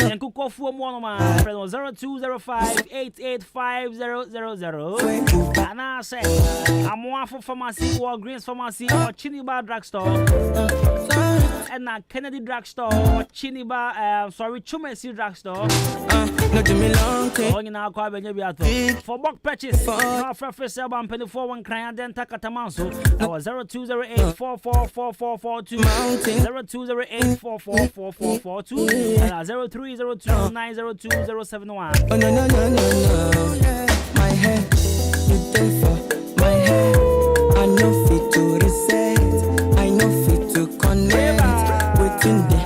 Speaker 15: And cook off for one of my 0205 885 And I say, I'm one for pharmacy or Greens Pharmacy or Chiniba Drugstore. And a Kennedy Drugstore or Chiniba, Chumesi Drugstore. For bulk purchase, our first sale bump penny for one client, then Takatamanso. Our 0208 444442 0208 444442 and 0302 902 071.
Speaker 21: Oh no, my head, you there for my head. I know fit to reset, I know fit to connect. Within the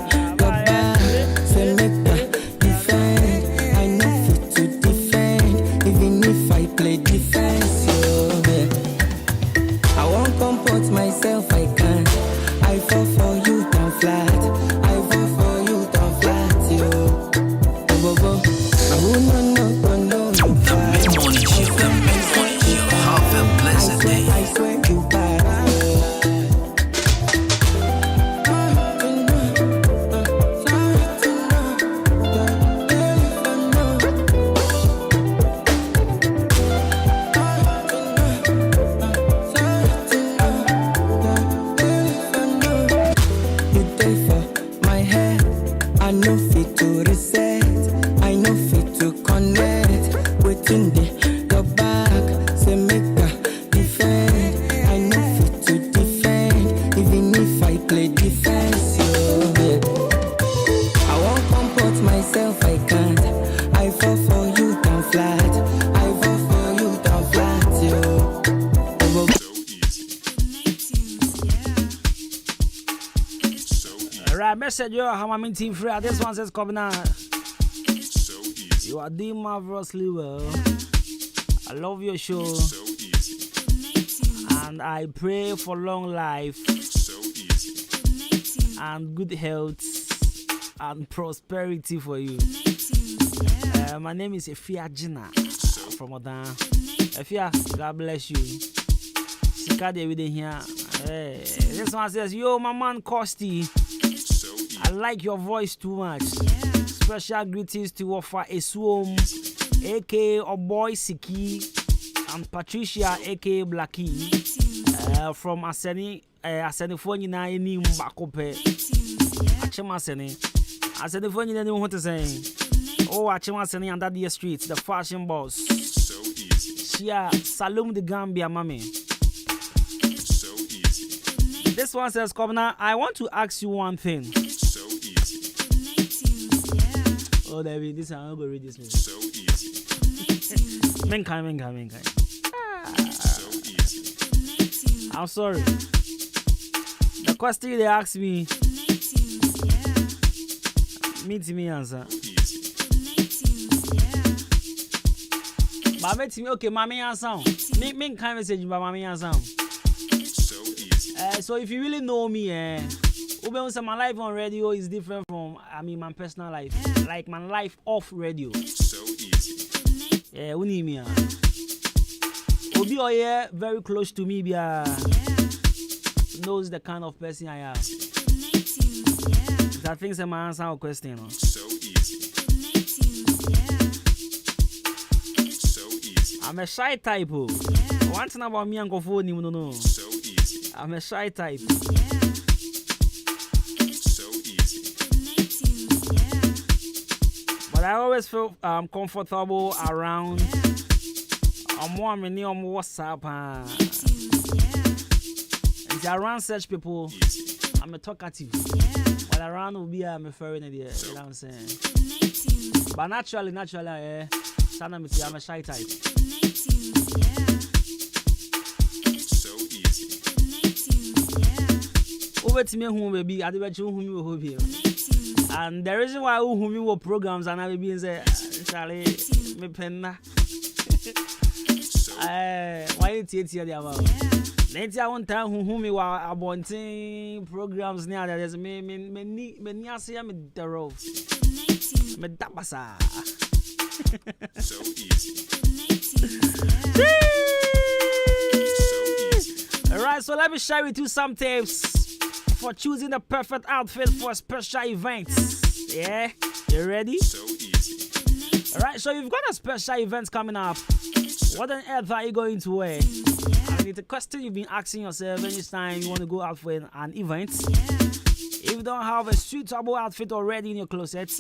Speaker 21: back, say make the defend. I know fit to defend, even if I play defense. I won't comport myself, I can't. I fall for you down flat. I fall for you down flat, yo.
Speaker 7: Have a blessed day.
Speaker 21: I swear you bad. You there for my head. I know fit to reset. I know fit to connect. Within the back, say make a defend. I know fit to defend, even if I play defense. I won't comport myself, I can't. I fall for you down flat. I fall for you down flat, yo.
Speaker 15: Right, message you, how I'm in team free. This one says, Covenant. You are doing marvelously well. I love your show. And I pray for long life and good health and prosperity for you. My name is Efia Jina from Odan. Efia, God bless you. Sika David here. This one says, yo, my man Kosti. I like your voice too much. Special greetings to Wafa Eswom, aka Oboy Siki, and Patricia, aka Blackie, from Aseni Phone na any Bakope. Achema Seni. Aseni Phone na anyone to say. Oh, Achema Seni and Daddy Street, the fashion boss. Shia Salum the Gambia, mommy. This one says, Governor, I want to ask you one thing. Oh, David, this I'm not going to read this. So easy. Menkai. I'm sorry. The question they asked me, me answer. But me okay, mommy answer. Me kind message, but mommy answer.
Speaker 24: So easy.
Speaker 15: So if you really know me, my life on radio is different from my personal life. Like my life off radio.
Speaker 24: So easy.
Speaker 15: Yeah, we need me. Obi Oye very close to me, knows the kind of person I am. I think my answer a question.
Speaker 24: So easy. So easy.
Speaker 15: I'm a shy type. One thing about me and Kofo, no.
Speaker 24: So easy.
Speaker 15: I'm a shy type.
Speaker 24: So easy.
Speaker 15: But I always feel comfortable around more many on WhatsApp. And around such people, I'm a talkative. But around will be I'm a foreign idea. You know what I'm saying? But naturally, I'm a shy type.
Speaker 24: So easy.
Speaker 15: Over to me, who baby, I bet you whom you will be. And the reason why whom you will programs and I will be in the Charlie, me penna. Why it's here the amount? Let's say one time whom we were abonting programs near there's me see me the road. Me dabasa.
Speaker 24: So easy.
Speaker 15: Alright, so let me share with you some tips for choosing the perfect outfit for special events. Yeah? You ready?
Speaker 24: So easy.
Speaker 15: Alright, so you've got a special event coming up. What on earth are you going to wear? It's a question you've been asking yourself any time you want to go out for an event. If you don't have a suitable outfit already in your closet,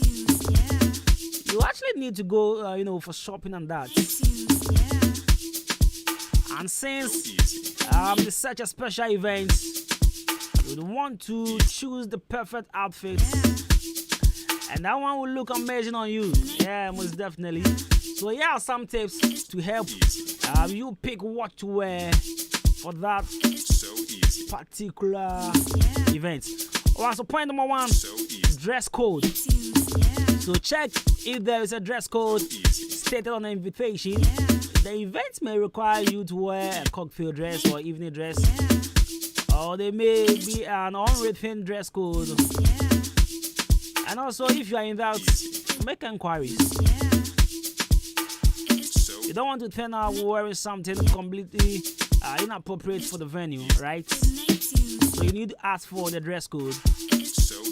Speaker 15: you actually need to go, for shopping and that. And since it's such a special event, you would want to choose the perfect outfit, and that one will look amazing on you. Yeah, most definitely. So here are some tips to help you pick what to wear for that particular event. Alright, so point number one, dress code. So check if there is a dress code stated on the invitation. The event may require you to wear a cocktail dress or evening dress, or there may be an unwritten dress code. And also, if you are in doubt, make inquiries. You don't want to turn out wearing something completely inappropriate for the venue, right? So you need to ask for the dress code.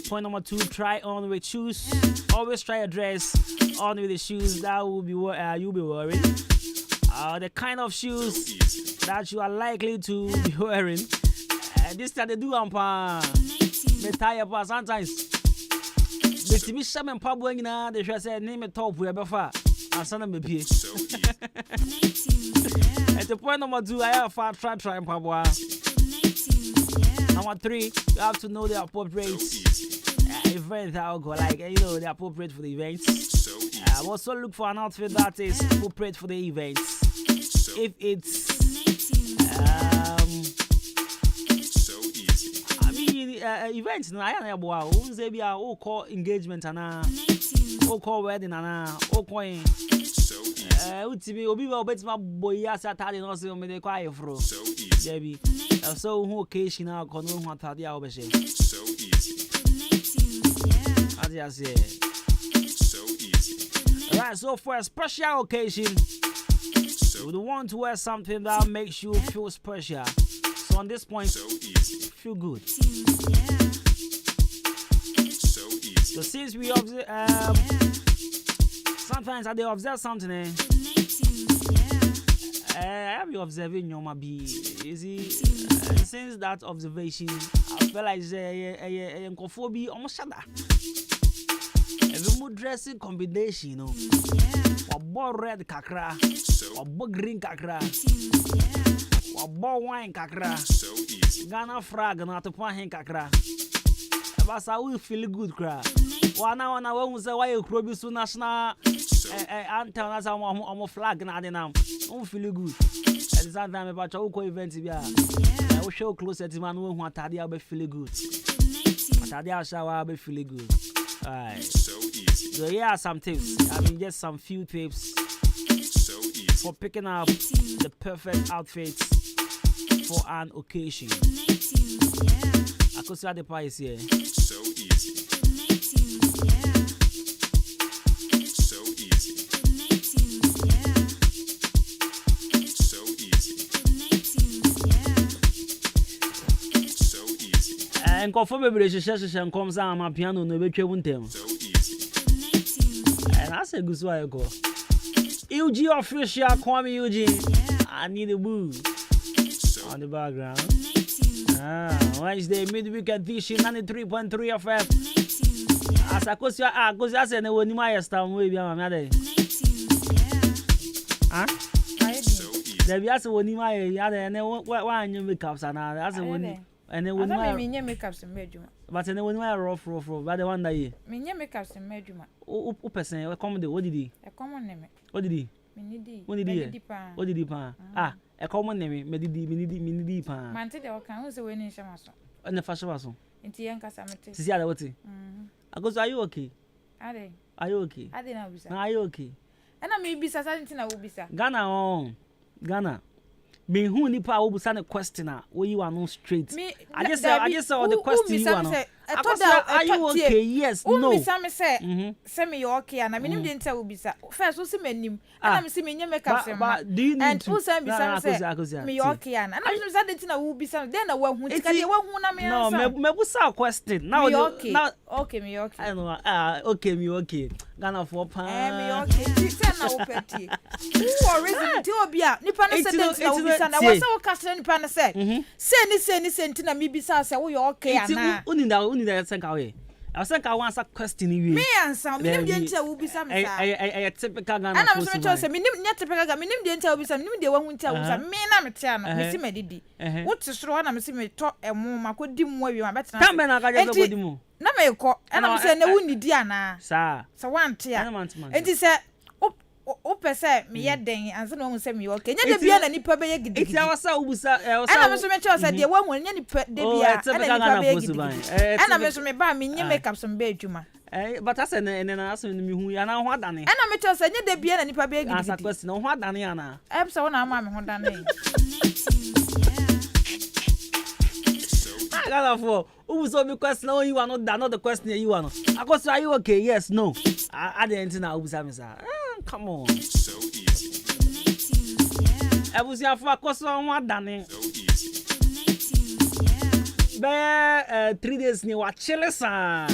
Speaker 15: Point number two, try on with shoes. Always try a dress on with the shoes that will be you'll be wearing. The kind of shoes that you are likely to be wearing. This time they do they tie sometimes. The TV shaman pabwing na they should say name a top we ever and send them a pay. At the point number two, I have try pabwa. Number three, you have to know the appropriate event that will go, like the appropriate for the events. Also look for an outfit that is appropriate for the events. If it's events, I call engagement and call wedding and call so who occasion now can know what I
Speaker 24: so easy.
Speaker 15: As I say.
Speaker 24: So easy.
Speaker 15: Right, so for a special occasion, you would want to wear something that makes you feel special. So on this point, feel good.
Speaker 24: So easy.
Speaker 15: So since we observe, sometimes I observe something. I have you observing your be easy. Since that observation, I feel like a phobia almost shut up. Every mood dressing combination, or ball red kakra, or ball green kakra, or ball wine kakra,
Speaker 24: so easy.
Speaker 15: Ghana frag and not to point hen kakra. But I will feel good cry. One hour and I won't say why you produce national anthem as I'm flag and I don't feel good. At the same time, about your event, will show closer to man who Atadia be feeling good. Atadia shower be feeling good. Alright. So easy. So here are some tips. I mean, just some few tips. So easy. For picking up the perfect outfits for an occasion. I could see the price here. So easy. So easy. So easy. So easy. And confirm every session comes out my piano no be them. So easy. And I say good so I go. UG official Kwame UG. I need a boo on the background. Wednesday midweek edition 93.3 FM. As I go see I say no ni my star we be am there. Ah? There be as woni my ya there na wa anyu makeups na as woni and then woni my me makeups in bedroom. But then woni my rough but the one that ye. Me makeups in bedroom. O person come dey what did he? E come on me. What did he? Me need. What did he? What did he pa? Ah, e come name me did pa. Man te dey o kan who say we ni shama so. Na fa shama so. Nti yen kasa mete. Sisi ada what? Agozo, are you okay? Are you okay? Na bisa. Are you okay? Na me bisa sa nti na wo bisa. Ghana. Me who nipa wo busa na question a wo you are no straight. I just saw the question you are no. Are you okay? Yes, no. Me say me you okay and me nim dey nta wo bisa. First wo say manim. And me say me nyame ka say ma. And who say bisa me you okay and me say dey nta wo bisa. Then na wo hu tika dey wo hu na me answer. No, me busa question. Now okay, me okay. I know. Okay, me okay. Ghana for pa. Me okay. Say na wo peti. Who reason ti obi a nipa no say dey nta wo bisa na wo say wo ka say nipa no say. Say ni ntina me bisa say wo you okay ana. Uni da senka we. I senka wan answer question we. Me answer me nim dey ntia wo bisa me sa. I typical Ghana. Ana me so say me nim nya typical Ghana me nim dey ntia wo bisa me nim dey wa hu ntia wo bisa me na me tia no me si medidi. Wo ti soro na me si me to emu makodi mu awie ma betena. Tambe na ka je kodi mu. Na me ko. Ana me say na wo nidi ana. Sa wan tia. Enti say o pese me ye den anse na wo se me okay nya de bia na nipa be ye gidi iti awasa ubusa ana me so me che say de wo hu nya nipa de bia ana nipa be ye gidi ana me so me ba me nye makeup so be adwuma but ase ne na aso me hu ya na ho adane ana me che say nya de bia na nipa be ye gidi asa question ho adane ana e pese wo na ama me ho dane Ghana for ubuso me question no you are not the question you are no akoso are you okay yes no I didn't na ubusa me sa come on. So easy. Ebusia for akoso ho adane. So easy. Be 3 days ni wa chile sa.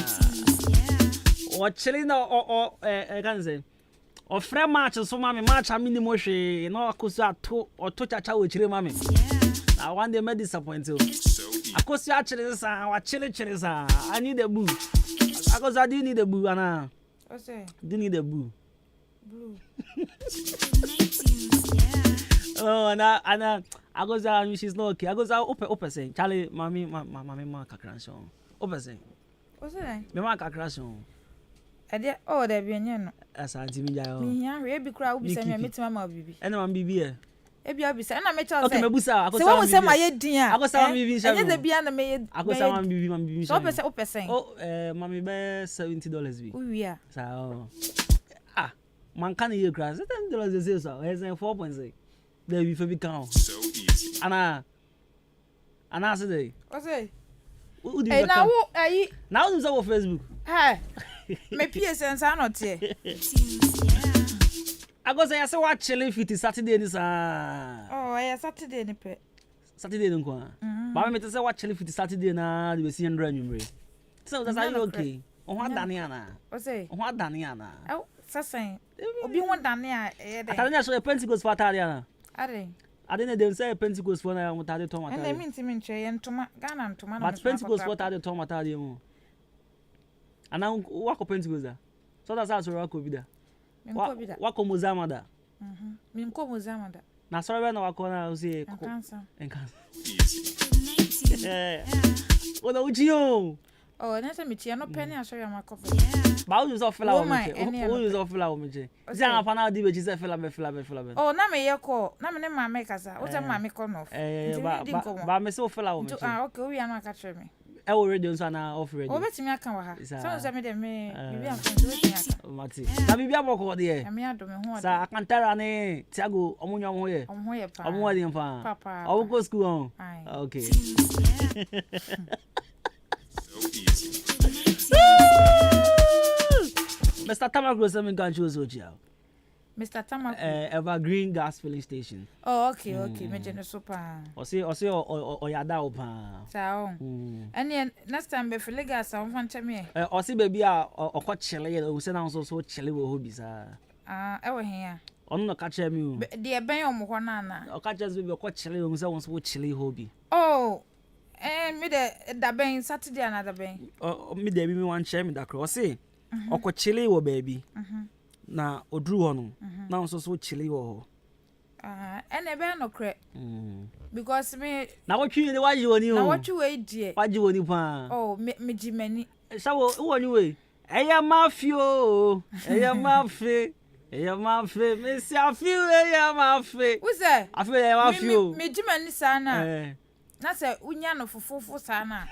Speaker 15: Wa chile no can say. O free match so mama match am ni mo hwe no akoso ato chacha wo chire mama. Na one day me disappoint you. Akoso a chile sa wa chile sa. I need a boo. Akoso do you need a boo ana? O say. Do you need a boo? Blue. Oh, and I go say she's not okay. I go say open say Charlie, mommy ma kakran so. Open say. What's that? Me ma kakran so. Ade oh there be enye no. Asa anti mi ja o. Mi yan we bi kura obi say me metima ma bibi. E na ma bibi e. E bi obi say na me tell say. Okay, me busa. I go say. Se wo say ma ye din a. I go say ma bibi sha. Enye de bia na me. I go say ma bibi sha. So open say. Oh, mommy be $70 bi. Uwi a. Sa oh. Man can you crash? $10 is so. It's 4.6. There we for be count. So easy. Ana say. What say? Hey, now now you on Facebook. Hey. My PSN are not here. I go say I say what chilling 50 Saturday this Oh, yeah, Saturday ni pe. Saturday nko. Ba me say what chilling 50 Saturday na we see 100 number. So that's are you okay? On what dane ana? What say? On what dane ana? Oh, sasen. Obi won dane a e dey. Atare na so Pentecost for atare ana. Are. Ade na dem say Pentecost for na mutade tomata. And me ntimi ntwe ye ntoma Ghana ntoma na. But Pentecost for atare tomata dey mu. Ana wako Pentecost da. So that's how so wako bi da. Wako Mozamada. Me nko Mozamada. Na so be na wako na uzi Enkansa. Oda ujiyo.
Speaker 2: Oh, na se me tia no penny asori amakofa.
Speaker 15: Ba o use of fella o me. O use of fella o me je. Zan apa na di be ji se fella be.
Speaker 2: Oh, na me ye ko, na me ne mama kasa. O se mama ko no.
Speaker 15: Ba me se o fella o me.
Speaker 2: Ah, okay, we are na ka try me.
Speaker 15: E wo radio so na off radio.
Speaker 2: O betimi aka wa ha. So se me de me bibi am do betimi aka.
Speaker 15: Mati. Na bibi aboko de e.
Speaker 2: Me ado me ho.
Speaker 15: Sa akantara ne Tiago omunyo ho ye.
Speaker 2: Omo ho ye pa.
Speaker 15: Omo wa de mfa.
Speaker 2: Papa.
Speaker 15: O go school on. Okay. Mr. Tamagro seven can choose Ojia.
Speaker 2: Mr. Tamagro.
Speaker 15: Evergreen gas filling station.
Speaker 2: Oh, okay. Me jeno super.
Speaker 15: O yada opa.
Speaker 2: Sao. And next time be fill gas am fan cheme.
Speaker 15: O si baby a okọ chele ye o se na so chele wo hobi sa.
Speaker 2: E wo here.
Speaker 15: Onu no ka che mi o.
Speaker 2: De ben omo ho na na.
Speaker 15: O ka che baby okọ chele o se won so chele hobi.
Speaker 2: Oh. Me de da ben Saturday another ben.
Speaker 15: Me de bi me wan share me da kro. O se okọ chele wo baby. Na odru ho no na so chile wo ho
Speaker 2: ene be no kre because me
Speaker 15: na wotwi ni waji woni ho
Speaker 2: na wotwi we die
Speaker 15: waji woni pa
Speaker 2: oh me jimani
Speaker 15: sawo woni we eya mafio me si afio eya mafio
Speaker 2: uze
Speaker 15: afio eya mafio
Speaker 2: me jimani sana na se unya no fofofo sana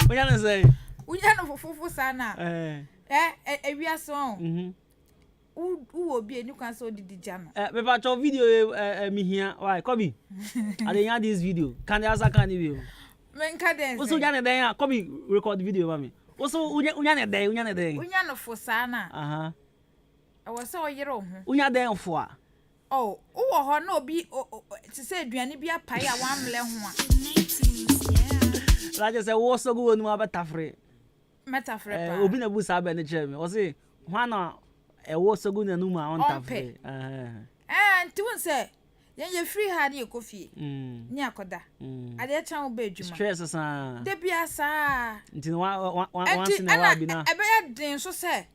Speaker 15: unya no say
Speaker 2: unya no fofofo sana ewia so wo bi eni kwan so didi jano
Speaker 15: me pa cho video mi hia why Kobi I dey hear this video can you answer can you
Speaker 2: men ka den
Speaker 15: so unya ne den Kobi record video mami so unya ne den
Speaker 2: unya no fo sana I was so yero ho
Speaker 15: unya den fo a
Speaker 2: oh wo ho na obi ti say aduane bi apai a wamle ho a
Speaker 15: la je say wo so go nu abetafre
Speaker 2: metafre pa
Speaker 15: obi na bu sa be ne chere me o say hwana e wo so go na nu ma on tafre
Speaker 2: nti won say ye free hard ye kofi ni akoda ade chan wo ba adwuma
Speaker 15: stress sa
Speaker 2: de bia sa
Speaker 15: nti wa na wa bi na
Speaker 2: e be ya den so say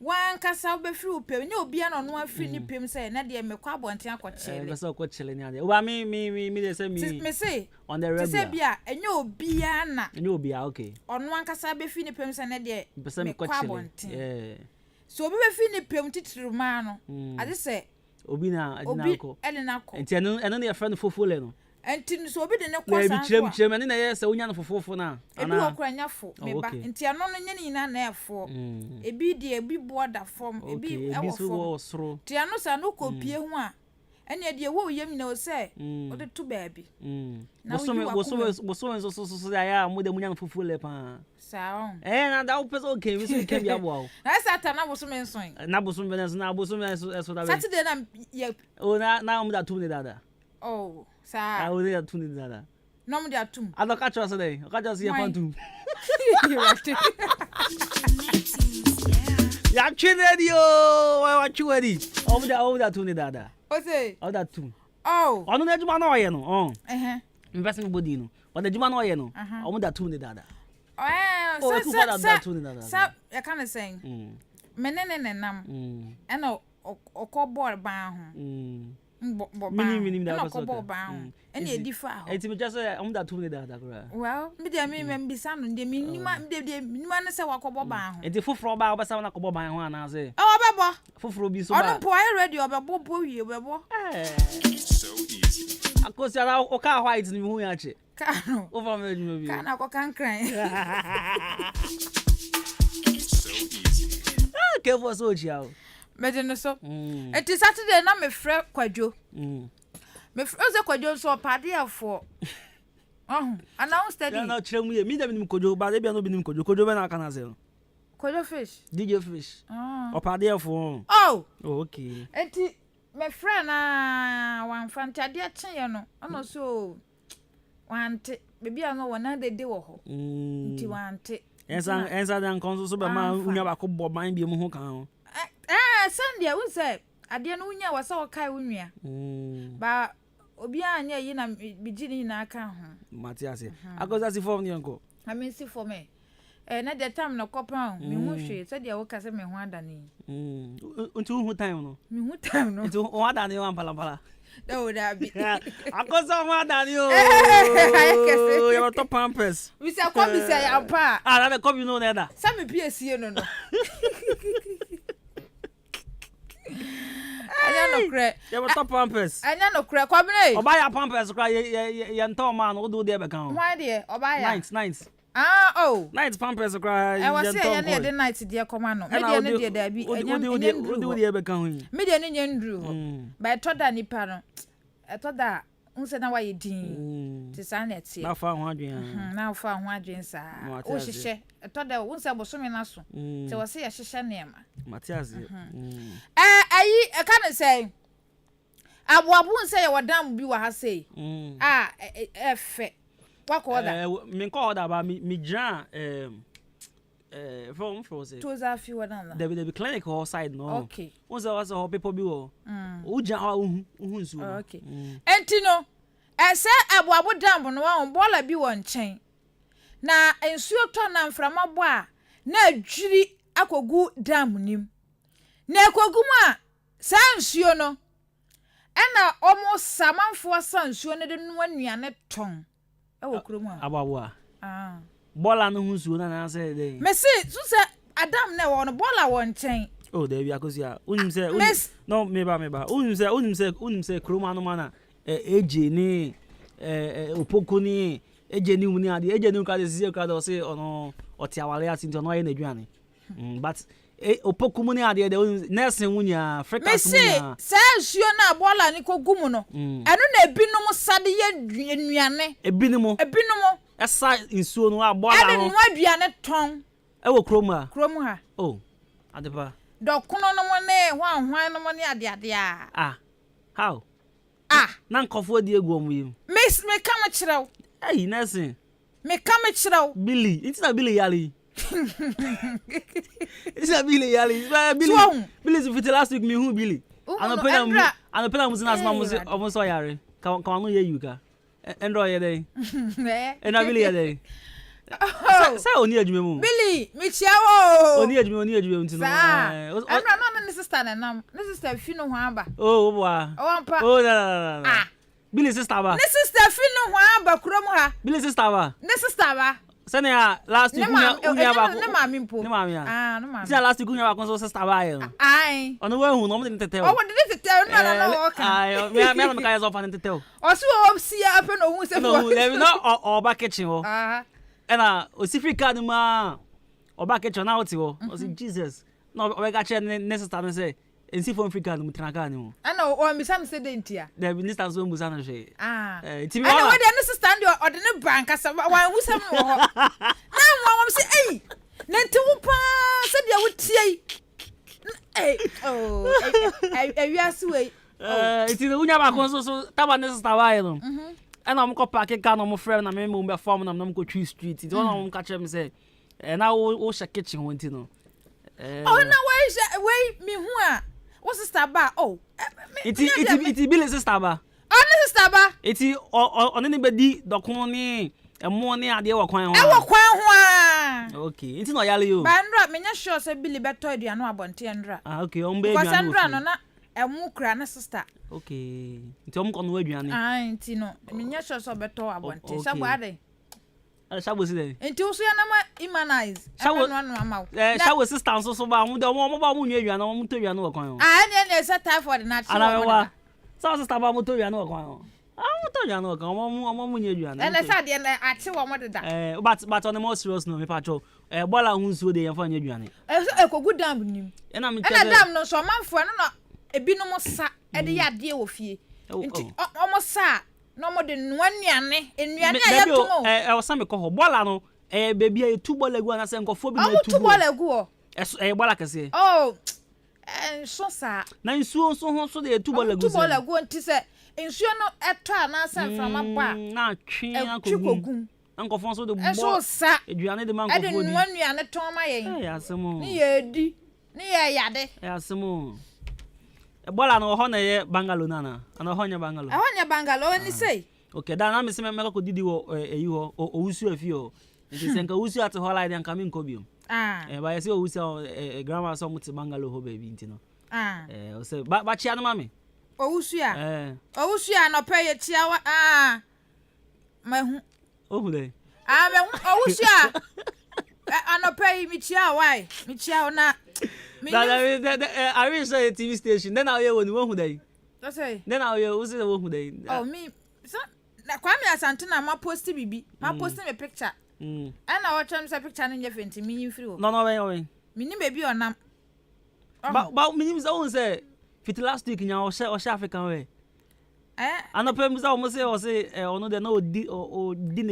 Speaker 2: wan kasa be free upem ni obi na no afri ni pem say na de me kwa abonten akochele
Speaker 15: be so akochele ni ade oba me dey say
Speaker 2: me say
Speaker 15: on the regular
Speaker 2: say bia enye obi na
Speaker 15: enye obi okay
Speaker 2: ono wan kasa be free ni pem say na de
Speaker 15: me kwa abonten
Speaker 2: so obi be free ni pem titiru ma no ade say
Speaker 15: obi na ko
Speaker 2: ele na ko
Speaker 15: enti eno na friend fofole no
Speaker 2: enti so obi de ne kwa
Speaker 15: sa na bi chirem na ye se onya no fofofo na
Speaker 2: ebi okranya fo me ba enti ano no nye ni na efo ebi de ebi border form ebi
Speaker 15: ewo fo
Speaker 2: ti ano sa no kopie ho a ene de wo yem na o se o de to baabi
Speaker 15: na wo so ya mo de munya no fofole pa
Speaker 2: sao
Speaker 15: na da o peso okay mi so kem ya bo
Speaker 2: na sata na bo so men son
Speaker 15: na bo so men so da
Speaker 2: Saturday na ye
Speaker 15: o na mo da tu ni dada
Speaker 2: oh sa
Speaker 15: o de tu ni dada
Speaker 2: no mo de atum
Speaker 15: ado ka cho so dey o ka cho si fantu ya chinedio wa chuedi o da tu ni dada
Speaker 2: o say
Speaker 15: o da tu
Speaker 2: ono
Speaker 15: na juma na oye no investment body no o da juma na oye no o mo da tu ni dada
Speaker 2: sa ya kan say menene nam ena okobor ban ho
Speaker 15: minim da
Speaker 2: ko so ba ho ena edifa ho
Speaker 15: enti me just am da tu ni dada kra
Speaker 2: well me de me mbisa no de minima na se wakobo ban ho
Speaker 15: enti foforo ba obesa na kobo ban ho ana se
Speaker 2: obebo
Speaker 15: foforo bi so ba
Speaker 2: ono po ai ready obebo po wie obebo
Speaker 24: so easy
Speaker 15: akosi ala o ka white ni hu ya che
Speaker 2: ka no
Speaker 15: over me adwuma bi
Speaker 2: ka na ko kan kran
Speaker 24: so easy
Speaker 15: ke for so chia
Speaker 2: me de no so enti Saturday na me frɛ kwadwo me frɛ ze kwadwo so pade afo announce study
Speaker 15: na kire mu ye mi de nim kwadwo ba de bia no bi nim kwadwo be na aka na se no
Speaker 2: kwadwo fish
Speaker 15: DJ fish o pade afo okay
Speaker 2: enti me frɛ na wan fantade akyɛ no ono so wante bebi ano wona de wo ho nti wante
Speaker 15: ensa dan konso so be ma unya ba ko bo ban bi mu ho kan ho
Speaker 2: Sunday we say ade no unya wasa wo kai unua ba obi anya yi na bigini na aka ho
Speaker 15: Matias akoza si form ni enko
Speaker 2: I si for me na the time na kopan me hu hwe se de wo ka se me hu adane
Speaker 15: untu hu time no
Speaker 2: me hu time no
Speaker 15: untu o adane wan pala
Speaker 2: No, that be.
Speaker 15: Akosa ma Daniel. You to pampers.
Speaker 2: We say come be say apa.
Speaker 15: Ah, na come you know that.
Speaker 2: Some PSC no. Anya no kre.
Speaker 15: You to pampers.
Speaker 2: Anya no kre come ne.
Speaker 15: Oba ya pampers kra ye nto man wo do there be kan.
Speaker 2: Why there? Oba ya.
Speaker 15: Nice.
Speaker 2: Ah, oh.
Speaker 15: Night pampers kra.
Speaker 2: I was say anya the night there come no. Me dey no dey there bi. Anya
Speaker 15: do there be kan ho.
Speaker 2: Me dey no nyandru ho. By toda nipa no. Toda unse na waye din. Ti sanet.
Speaker 15: Na fa ho adwen.
Speaker 2: Na fa ho adwen sa. O hihye. Toda unse bosome na so. Ti wo se ya hihye nema.
Speaker 15: Matias.
Speaker 2: Ayi e kan say. Aboabu unse ye wadam bi wa ha say. Ah, efe. Wakoda.
Speaker 15: Me ko order ba me jan from say.
Speaker 2: To za fi wadam.
Speaker 15: There be clinic or side no.
Speaker 2: Okay.
Speaker 15: Once was how people be wo. O jan hu nsu.
Speaker 2: Okay. Enti no. Ese aboabu dam no wa bola bi won chen. Na ensuo to na mframa bo a na adwiri akogu dam nim. Na akogu mu a sa nsuo no. Ena omo samanfo sa nsuo ne de no anuane ton. Ewo kromu a.
Speaker 15: Abawa.
Speaker 2: Ah.
Speaker 15: Bola no nsuo na say dey.
Speaker 2: Me say so say Adam na wo no bola won chen.
Speaker 15: Oh, there we akosia. Unim say no meba. Unim say kromu anu mana eje ni opoku ni eje ni uni ade eje ni ka de sie ka do say ono otiawale atinti ono ye na aduane. But opoku mu ni ade de nursing wunya frequency wunya.
Speaker 2: Me say nsuo na bola ni kogu no. Enu na ebinum sade ye anuane.
Speaker 15: Ebinum. Esa nsuo no abola no.
Speaker 2: Ade no aduane ton.
Speaker 15: Ewo kromu
Speaker 2: ha.
Speaker 15: Oh, adepa.
Speaker 2: Dokuno no mo ne hwan no mo ne ade a.
Speaker 15: Ah. How?
Speaker 2: Na
Speaker 15: nkofo di egu omu yim.
Speaker 2: Me kam kirew.
Speaker 15: Hey, nursing.
Speaker 2: Me kam kirew.
Speaker 15: Billy, it's not Billy Yali. It's not Billy Yali. Billy's fit last week me who Billy. Ano pena muzi na muzi omo yare. Ka no ye you ka. Endro ye dey. Ena Billy ye dey. Say oni adwuma mu.
Speaker 2: Billy, me chia wo.
Speaker 15: Oni adwuma ntino.
Speaker 2: Endro no ne sister na nam. Ne sister fi no ho aba.
Speaker 15: Oh, boy.
Speaker 2: Oh, ampa.
Speaker 15: Oh, no. Billy sister ba.
Speaker 2: Ne sister fi no ho aba krom ha.
Speaker 15: Billy sister ba.
Speaker 2: Ne sister ba.
Speaker 15: Sene ya last week unya ba ko.
Speaker 2: Ne mami mpo.
Speaker 15: Ne mami ya.
Speaker 2: Ah, no mami.
Speaker 15: Sene last week unya ba ko so sister ba ye.
Speaker 2: Ai.
Speaker 15: Ono we hu no mo tete.
Speaker 2: Oh, what did tete no na ka.
Speaker 15: Ai, me na me ka so fa tete.
Speaker 2: O si o si ya ape no hu se.
Speaker 15: No, no o ba kitchen ho.
Speaker 2: Ah.
Speaker 15: Ena o si free card ma o ba kitchen na oti ho. O si Jesus. No o ga che ne sister no say ensi phone free card mu traka ni mo.
Speaker 2: Ana o mi sam se dentia.
Speaker 15: The minister so mu sana hwe.
Speaker 2: Ah.
Speaker 15: Ti mi
Speaker 2: ana we de ne sister ndi o de ne bank asa wan hu sam wo ho. Na mo se ei. Na nti wo pa se dia wo tie. Ei. Oh. Wi asu we.
Speaker 15: Ti de unya ba ko so taba ne sister wa ye no. Ana mo ko park ka no mo frame na me mo be form na mo ko tree street. Ti wona mo ka chere me say na wo sha kitchen ho nti no.
Speaker 2: Oh na we me hu a. What sister ba? Oh.
Speaker 15: Iti Billy sister ba.
Speaker 2: Oh, ne sister ba.
Speaker 15: Iti on ni bedi dokun ni emo ni ade wo kwan ho.
Speaker 2: E wo kwan ho a.
Speaker 15: Okay. Iti no yale yo.
Speaker 2: Ba ndra me nya sure say Billy beto aduane abonte ndra.
Speaker 15: Ah, okay. On be
Speaker 2: aduane. Because ndra no na emu kra na sister.
Speaker 15: Okay. Iti om kono aduane.
Speaker 2: Ah, iti no. Me nya sure so beto abonte. Sabo ade.
Speaker 15: Sabo si dey.
Speaker 2: Enti wo so ya na ma immunize.
Speaker 15: Sabo
Speaker 2: no ama.
Speaker 15: Sabo sister so ba hu de mo ba mu nwa aduane mo to aduane wo kwan.
Speaker 2: Ah, ne se typhoid na chi.
Speaker 15: Ana Sabo sister ba mo to aduane wo kwan. Ah, mo to aduane wo kwan. Mo mu nwa aduane.
Speaker 2: Na sa de na achi wo mo deda.
Speaker 15: But on the more serious no me pacho. Bola hu nsuo de yan fa nwa aduane.
Speaker 2: Ekogu dam nim.
Speaker 15: Na me
Speaker 2: na dam no so manfo no ebinom sa e de yade wo fie. Nti omo sa no mo de nuane enuane ayetomo
Speaker 15: o sa me ko ho bola no baby e tu bola gu na se nkofo bi
Speaker 2: na tu bola gu o
Speaker 15: bola kase
Speaker 2: oh so sa
Speaker 15: na nsuo so ho so de tu bola gu
Speaker 2: tu bola gu nti se nsuo no eto ana se mframa ba
Speaker 15: na twi akogu nkofo so de bo
Speaker 2: so sa
Speaker 15: eduane de man nkofo di
Speaker 2: e de nuane ton ma yen
Speaker 15: asemo
Speaker 2: ni ye di ni ye yade
Speaker 15: asemo bola no ho na ye bangalo nana ana ho nya bangalo
Speaker 2: ni say
Speaker 15: okay da na me se me ko didi wo eyi ho owusu afi ho nti se nka wusu ate ho la de nka me nko biom ba ye se owusu grandma so muti bangalo ho baby nti no o se ba chia no mame
Speaker 2: Owusia no pay ye tia wa mahu
Speaker 15: Ohude.
Speaker 2: Mahu owusia anopay mi tia why mi tia na
Speaker 15: I reach a TV station then I hear when you who day.
Speaker 2: That's say
Speaker 15: Then I hear who's the who day.
Speaker 2: Oh me so na Kwame Asante na ma post bibi ma post me picture and I watch am say picture no nyefenti me free o
Speaker 15: No way
Speaker 2: me ni baby onam
Speaker 15: but me is own say fit last week nya o African way anopem say o say ono de no di